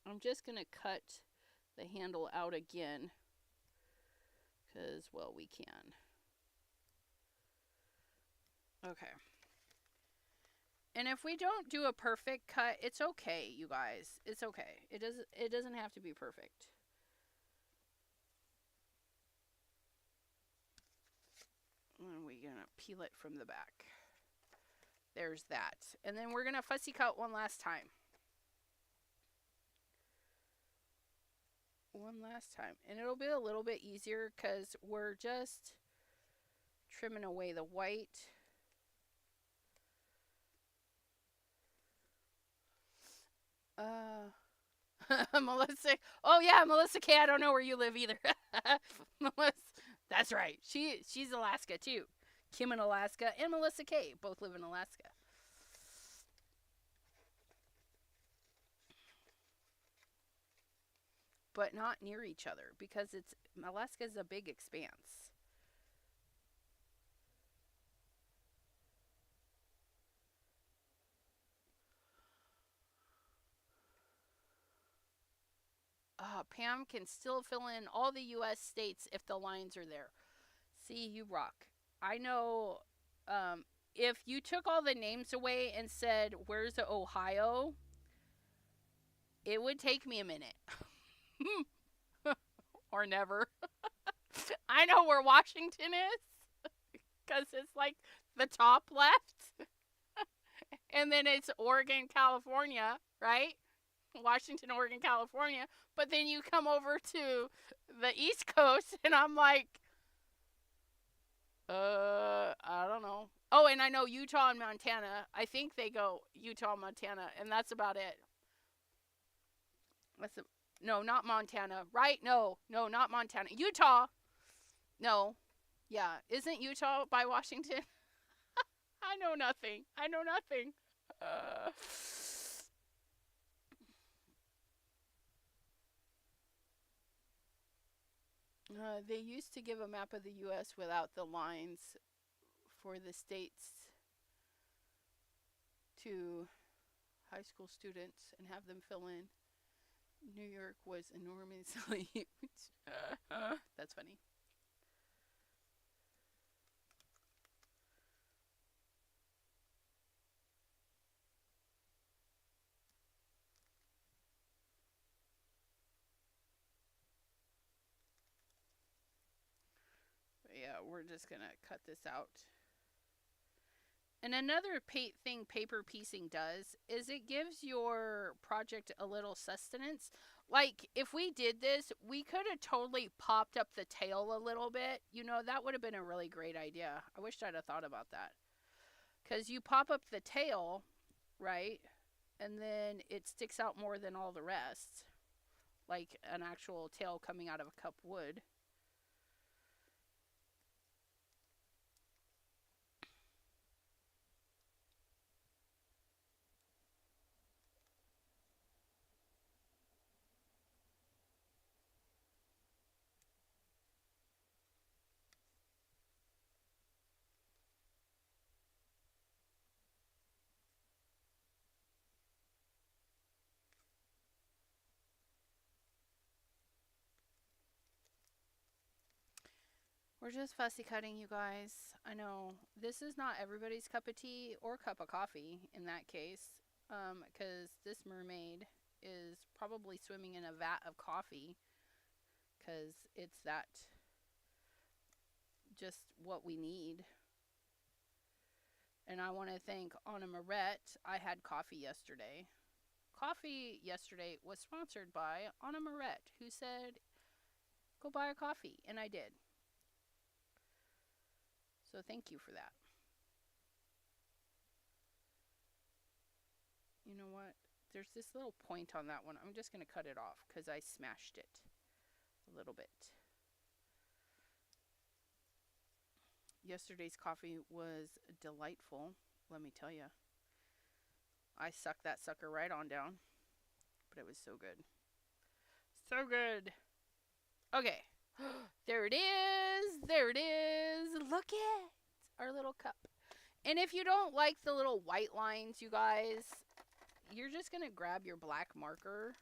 I'm just going to cut the handle out again. Because, well, we can. Okay. And if we don't do a perfect cut, it's okay, you guys. It's okay. It doesn't have to be perfect. And we're going to peel it from the back. There's that. And then we're going to fussy cut one last time. And it'll be a little bit easier because we're just trimming away the white. Melissa. Oh yeah, Melissa K. I don't know where you live either. Melissa. That's right. She's Alaska too. Kim in Alaska and Melissa K. both live in Alaska. But not near each other because Alaska is a big expanse. Pam can still fill in all the U.S. states if the lines are there. See, you rock. I know if you took all the names away and said, where's Ohio? It would take me a minute. Or never. I know where Washington is because it's like the top left. And then it's Oregon, California, right? Washington, Oregon, California. But then you come over to the East Coast and I'm like, I don't know. Oh, and I know Utah and Montana. I think they go Utah, Montana, and that's about it. No, not Montana. Right? No, not Montana. Utah. No. Yeah. Isn't Utah by Washington? I know nothing. They used to give a map of the U.S. without the lines for the states to high school students and have them fill in. New York was enormously. That's funny. we're just going to cut this out. And another thing paper piecing does is it gives your project a little sustenance. Like, if we did this, we could have totally popped up the tail a little bit. You know, that would have been a really great idea. I wish I'd have thought about that. Because you pop up the tail, right? And then it sticks out more than all the rest. Like an actual tail coming out of a cup would. We're just fussy cutting, you guys. I know this is not everybody's cup of tea or cup of coffee in that case, because this mermaid is probably swimming in a vat of coffee, because it's that just what we need. And I want to thank Anna Moret. I had coffee yesterday. Coffee yesterday was sponsored by Anna Moret, who said, go buy a coffee, and I did. So thank you for that. You know what? There's this little point on that one. I'm just going to cut it off because I smashed it a little bit. Yesterday's coffee was delightful, let me tell you. I sucked that sucker right on down, but it was so good. So good. Okay. There it is. There it is. Look at our little cup. And if you don't like the little white lines, you guys, you're just going to grab your black marker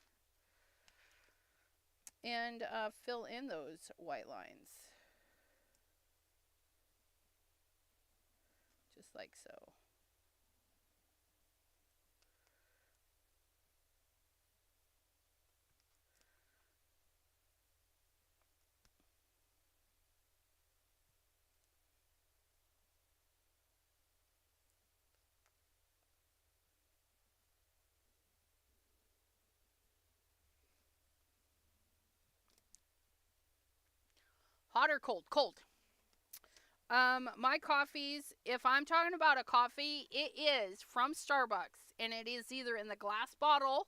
and fill in those white lines. Just like so. Hot or cold? Cold. My coffees, if I'm talking about a coffee, it is from Starbucks. And it is either in the glass bottle,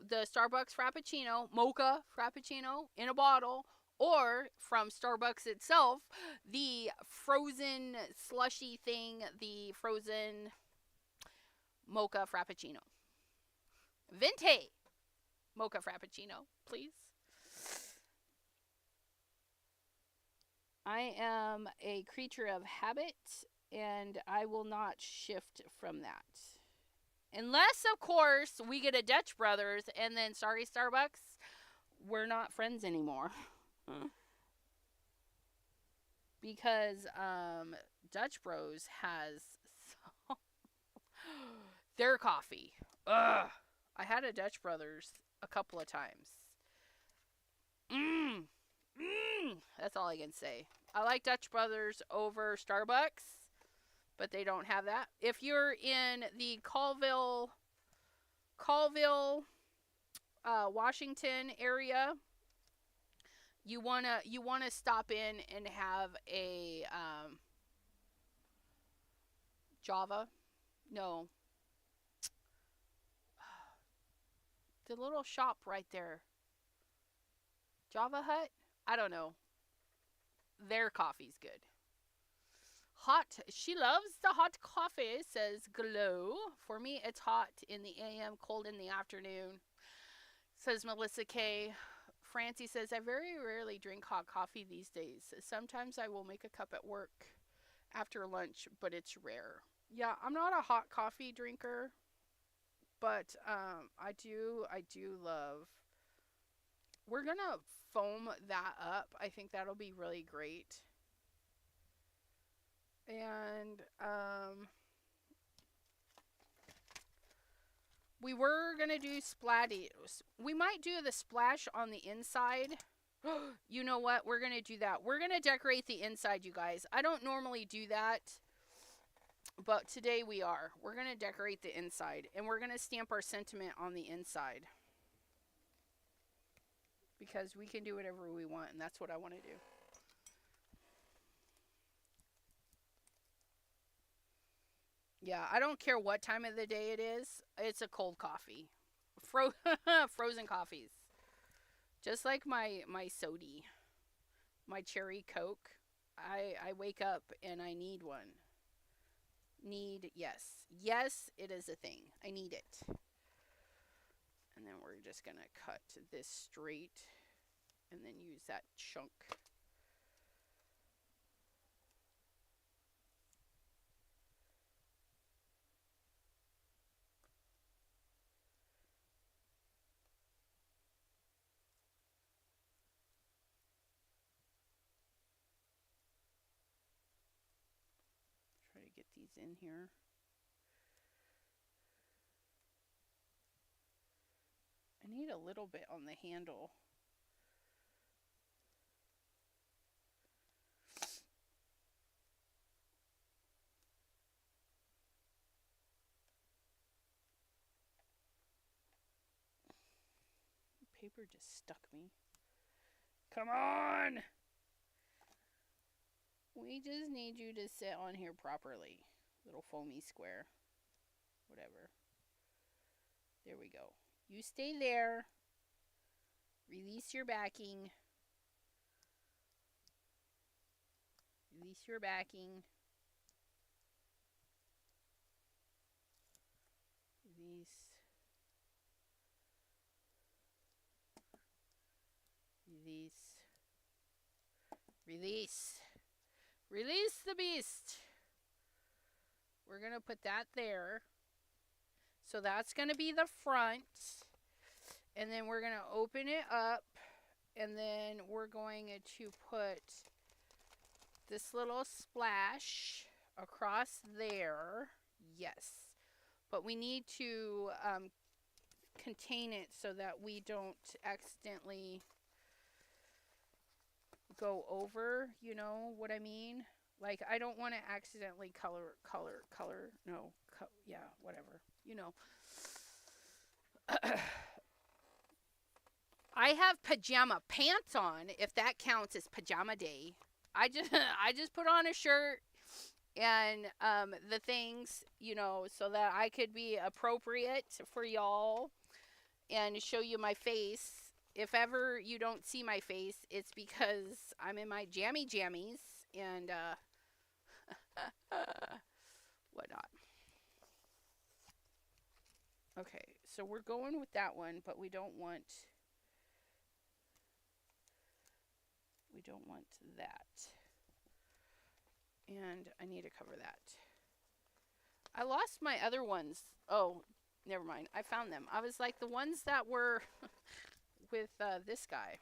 the Starbucks Frappuccino, Mocha Frappuccino in a bottle, or from Starbucks itself, the frozen slushy thing, the frozen Mocha Frappuccino. Venti Mocha Frappuccino, please. I am a creature of habit, and I will not shift from that. Unless, of course, we get a Dutch Brothers, and then, sorry, Starbucks, we're not friends anymore. Because Dutch Bros has their coffee. Ugh. I had a Dutch Brothers a couple of times. That's all I can say. I like Dutch Brothers over Starbucks, but they don't have that. If you're in the Colville, Washington area, you wanna stop in and have a Java. No. The little shop right there. Java Hut? I don't know. Their coffee's good. Hot. She loves the hot coffee, says Glow. For me, it's hot in the AM, cold in the afternoon, says Melissa K. Francie says, I very rarely drink hot coffee these days. Sometimes I will make a cup at work after lunch, but it's rare. Yeah, I'm not a hot coffee drinker, but I do love. We're gonna foam that up. I think that'll be really great. And we were gonna do splatties. We might do the splash on the inside You know what? We're going to do that. We're going to decorate the inside, you guys. I don't normally do that, but today we are. We're going to decorate the inside, and we're going to stamp our sentiment on the inside. Because we can do whatever we want, and that's what I want to do. Yeah, I don't care what time of the day it is. It's a cold coffee. Frozen coffees. Just like my sody. My cherry Coke. I wake up and I need one. Yes. Yes, it is a thing. I need it. And then we're just going to cut this straight and then use that chunk. Try to get these in here. I need a little bit on the handle. The paper just stuck me. Come on! We just need you to sit on here properly. Little foamy square. Whatever. There we go. You stay there. Release your backing. Release your backing. Release. Release. Release. Release the beast. We're going to put that there. So that's going to be the front. And then we're going to open it up. And then we're going to put this little splash across there. Yes. But we need to contain it so that we don't accidentally go over, you know what I mean? Like, I don't want to accidentally yeah, whatever, you know. I have pajama pants on, if that counts as pajama day. I just put on a shirt and the things, you know, so that I could be appropriate for y'all and show you my face. If ever you don't see my face, it's because I'm in my jammies and whatnot. Okay, so we're going with that one, but we don't want that. And I need to cover that. I lost my other ones. Oh, never mind. I found them. I was like the ones that were with this guy.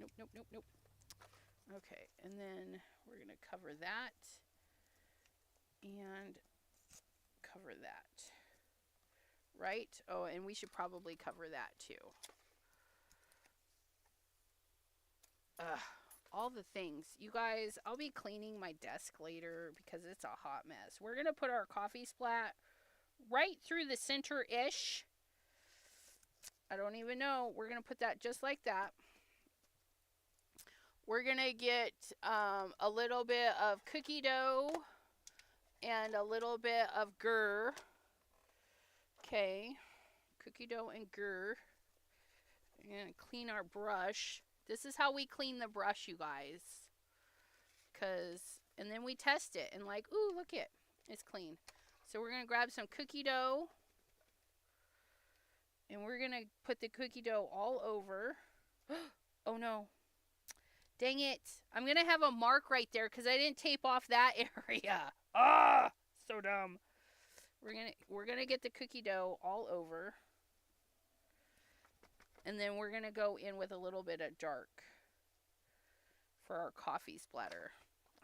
Nope. Okay, and then we're going to cover that and cover that. Right? Oh, and we should probably cover that too. All the things. You guys, I'll be cleaning my desk later because it's a hot mess. We're going to put our coffee splat right through the center-ish. I don't even know. We're going to put that just like that. We're going to get a little bit of cookie dough and a little bit of gur. Okay. Cookie dough and gur. We're going to clean our brush. This is how we clean the brush, you guys. And then we test it and like, ooh, look it. It's clean. So we're going to grab some cookie dough. And we're going to put the cookie dough all over. Oh, no. Dang it. I'm going to have a mark right there because I didn't tape off that area. Ah, so dumb. We're going to get the cookie dough all over. And then we're going to go in with a little bit of dark for our coffee splatter.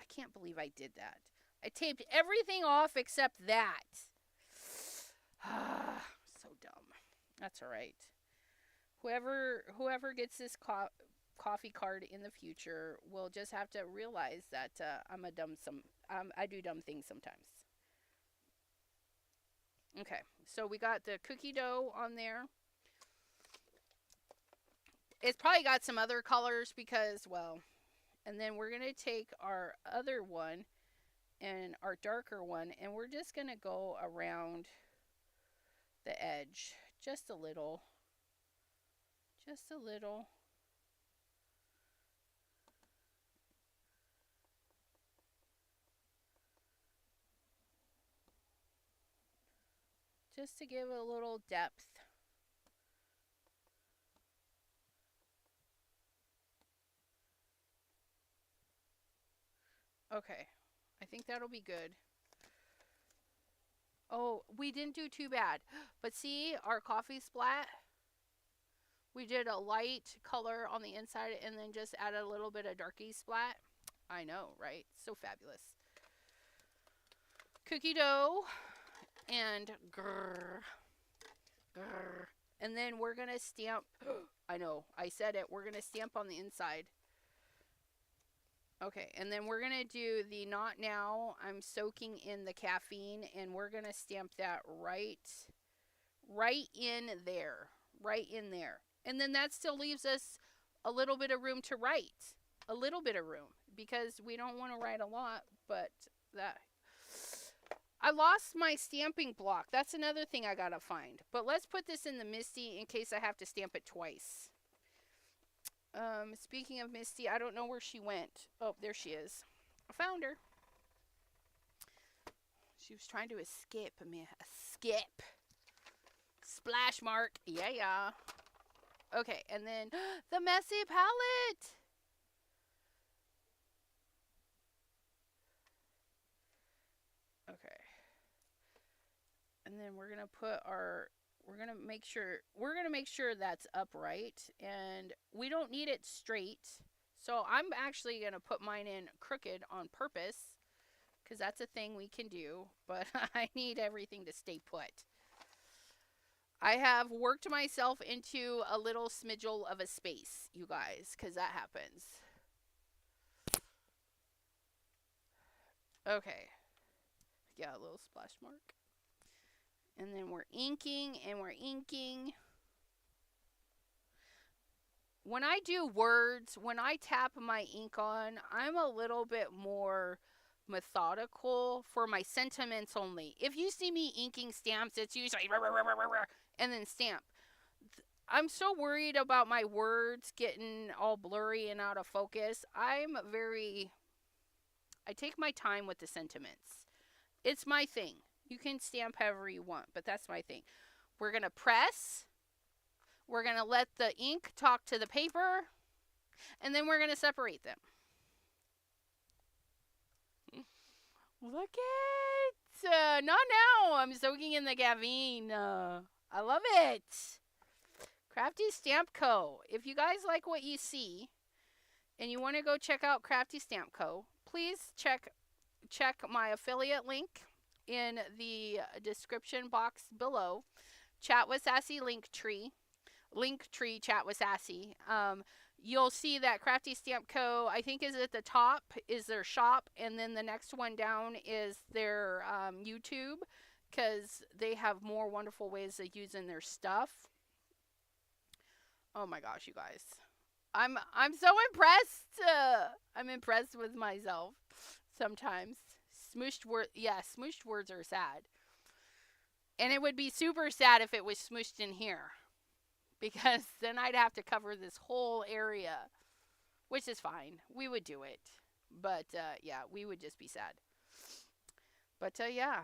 I can't believe I did that. I taped everything off except that. Ah, so dumb. That's all right. Whoever gets this coffee card in the future will just have to realize that I do dumb things sometimes. Okay, so we got the cookie dough on there. It's probably got some other colors because, well, and then we're going to take our other one and our darker one, and we're just going to go around the edge just a little. Just a little. Just to give a little depth. Okay, I think that'll be good. Oh, we didn't do too bad. But see, our coffee splat, we did a light color on the inside and then just added a little bit of darky splat. I know, right? So fabulous. Cookie dough and grrr. And then we're going to stamp. I know, I said it. We're going to stamp on the inside. Okay, and then we're going to do the not now. I'm soaking in the caffeine, and we're going to stamp that right in there. Right in there. And then that still leaves us a little bit of room to write. A little bit of room, because we don't want to write a lot, but that... I lost my stamping block. That's another thing I gotta find. But let's put this in the Misty in case I have to stamp it twice. Speaking of Misty, I don't know where she went. Oh, there she is. I found her. She was trying to escape me. Escape. Splash mark. Yeah. Okay, and then the messy palette. Okay. And then we're going to put our, we're going to make sure that's upright, and we don't need it straight. So I'm actually going to put mine in crooked on purpose, because that's a thing we can do, but I need everything to stay put. I have worked myself into a little smidgel of a space, you guys, because that happens. Okay. Yeah, a little splash mark. And then we're inking, and we're inking. When I do words, when I tap my ink on, I'm a little bit more methodical for my sentiments only. If you see me inking stamps, it's usually and then stamp. I'm so worried about my words getting all blurry and out of focus. I take my time with the sentiments. It's my thing. You can stamp however you want, but that's my thing. We're going to press. We're going to let the ink talk to the paper. And then we're going to separate them. Look it. Not now. I'm soaking in the caffeine. I love it. Crafty Stamp Co. If you guys like what you see and you want to go check out Crafty Stamp Co., please check my affiliate link in the description box below. Chat with Sassy Linktree, Chat with Sassy. You'll see that Crafty Stamp Co., I think, is at the top is their shop, and then the next one down is their YouTube, because they have more wonderful ways of using their stuff. Oh my gosh, you guys. I'm so impressed. I'm impressed with myself sometimes. Smooshed words are sad. And it would be super sad if it was smooshed in here, because then I'd have to cover this whole area, which is fine. We would do it. But, yeah, we would just be sad. But, yeah.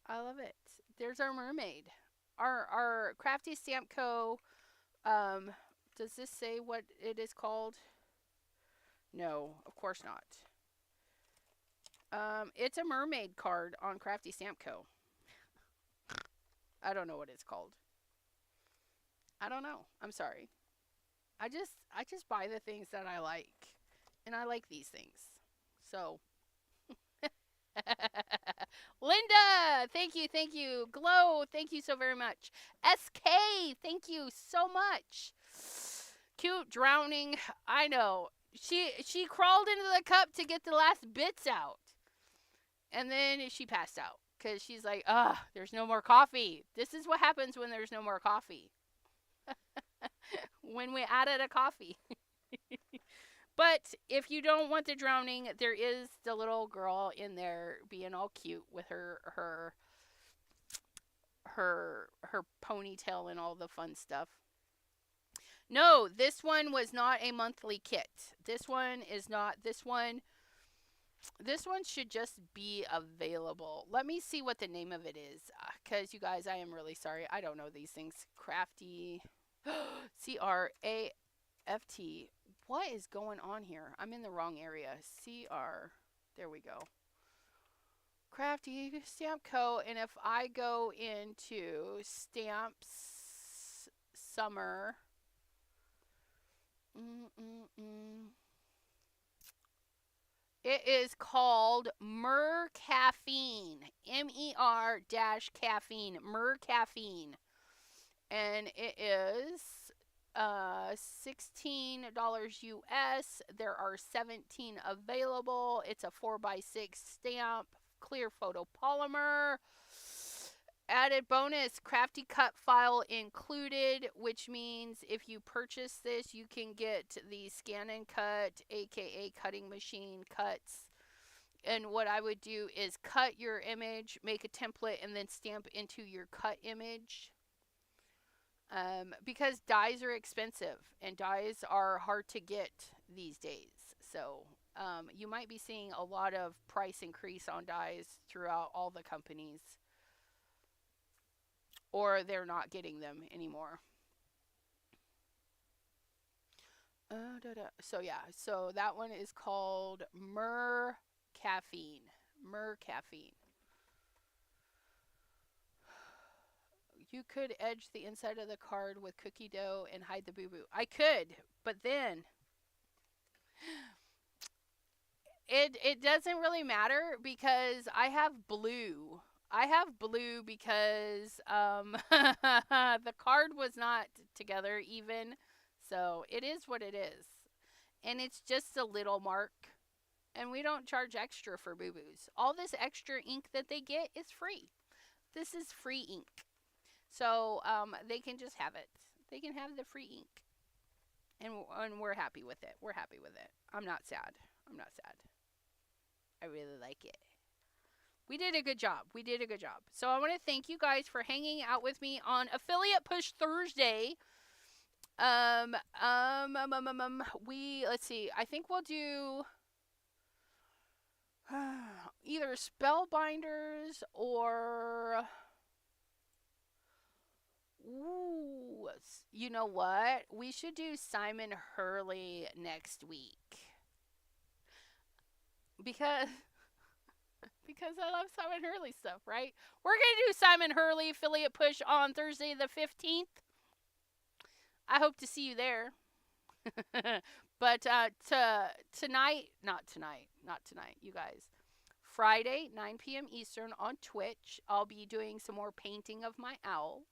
I love it. There's our mermaid. Our Crafty Stamp Co. Does this say what it is called? No, of course not. It's a mermaid card on Crafty Stamp Co. I don't know what it's called. I don't know. I'm sorry. I just buy the things that I like. And I like these things. So. Linda! Thank you, thank you. Glow, thank you so very much. SK, thank you so much. Cute drowning. I know. She crawled into the cup to get the last bits out. And then she passed out. Because she's like, there's no more coffee. This is what happens when there's no more coffee. When we added a coffee. But if you don't want the drowning, there is the little girl in there being all cute with her ponytail and all the fun stuff. No, this one was not a monthly kit. This one is not. This one should just be available. Let me see what the name of it is. Because, you guys, I am really sorry. I don't know these things. Crafty. C-R-A-F-T. What is going on here? I'm in the wrong area. C-R. There we go. Crafty Stamp Co. And if I go into Stamps Summer. It is called Mer Caffeine. MER-caffeine. Mer Caffeine. And it is $16 US. There are 17 available. It's a 4x6 stamp, clear photopolymer. Added bonus, crafty cut file included, which means if you purchase this, you can get the scan and cut, aka cutting machine cuts. And what I would do is cut your image, make a template, and then stamp into your cut image. Because dyes are expensive and dyes are hard to get these days. So you might be seeing a lot of price increase on dyes throughout all the companies. Or they're not getting them anymore. So yeah, so that one is called Mer Caffeine. Mer Caffeine. You could edge the inside of the card with cookie dough and hide the boo-boo. I could, but then it doesn't really matter because I have blue. I have blue because the card was not together even. So it is what it is. And it's just a little mark. And we don't charge extra for boo-boos. All this extra ink that they get is free. This is free ink. So they can just have it. They can have the free ink. And we're happy with it. We're happy with it. I'm not sad. I'm not sad. I really like it. We did a good job. We did a good job. So I want to thank you guys for hanging out with me on Affiliate Push Thursday. Let's see. I think we'll do either Spellbinders or you know what? We should do Simon Hurley next week. Because I love Simon Hurley stuff, right? We're going to do Simon Hurley Affiliate Push on Thursday the 15th. I hope to see you there. But tonight, not tonight, you guys. Friday, 9 p.m. Eastern on Twitch, I'll be doing some more painting of my owl.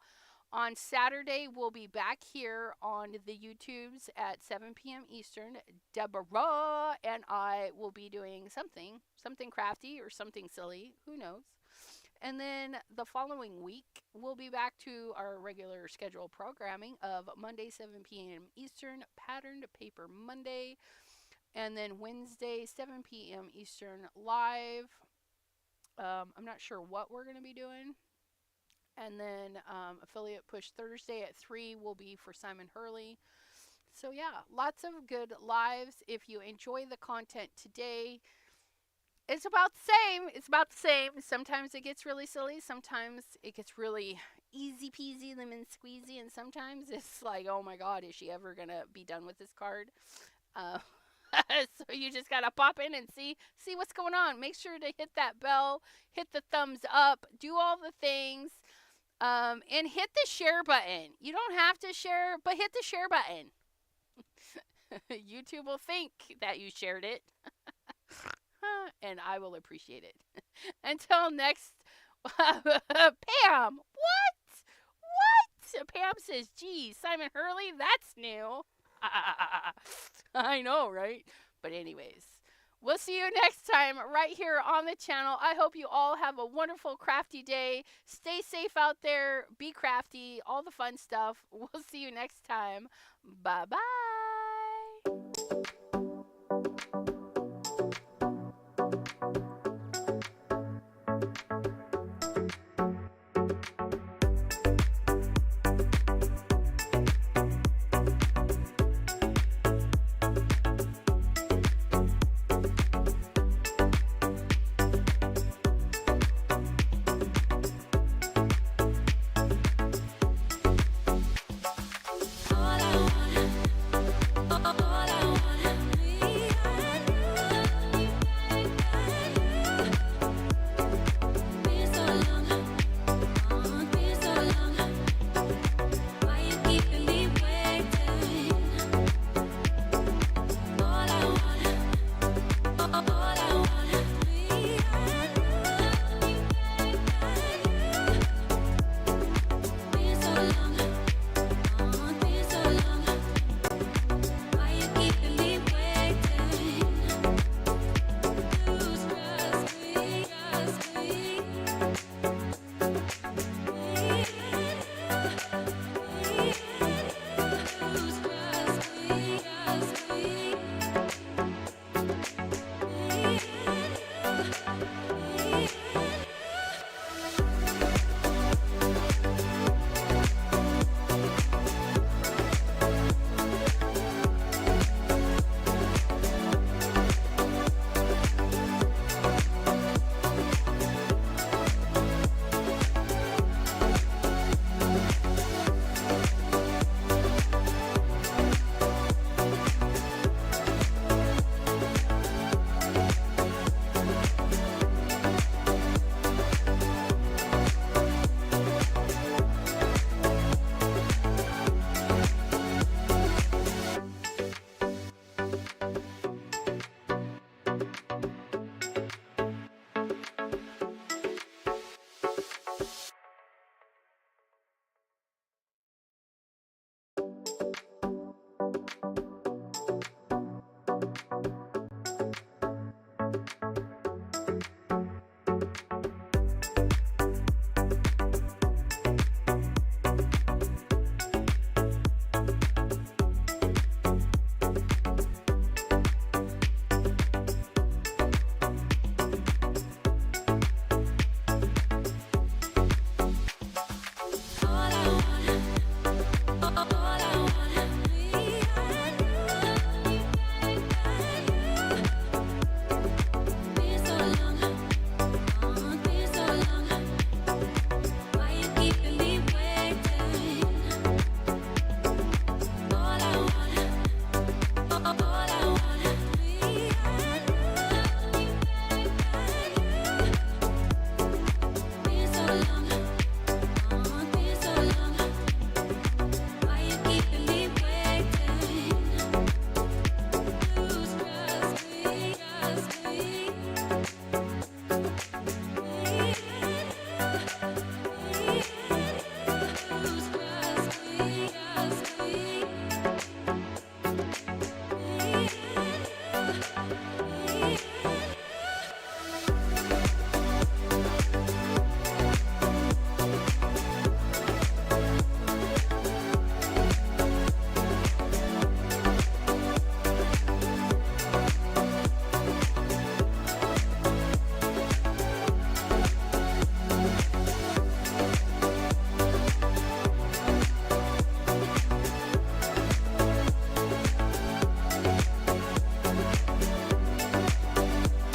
On Saturday, we'll be back here on the YouTubes at 7 p.m. Eastern. Deborah and I will be doing something crafty or something silly. Who knows? And then the following week, we'll be back to our regular scheduled programming of Monday, 7 p.m. Eastern, Patterned Paper Monday. And then Wednesday, 7 p.m. Eastern, live. I'm not sure what we're going to be doing. And then Affiliate Push Thursday at 3 will be for Simon Hurley. So yeah, lots of good lives. If you enjoy the content today, it's about the same. It's about the same. Sometimes it gets really silly. Sometimes it gets really easy peasy, lemon squeezy. And sometimes it's like, oh my God, is she ever going to be done with this card? So you just got to pop in and see what's going on. Make sure to hit that bell, hit the thumbs up, do all the things. And hit the share button. You don't have to share, but hit the share button. YouTube will think that you shared it. And I will appreciate it. Until next Pam, what? What? Pam says, gee, Simon Hurley, that's new. I know, right? But anyways, we'll see you next time right here on the channel. I hope you all have a wonderful crafty day. Stay safe out there. Be crafty. All the fun stuff. We'll see you next time. Bye-bye.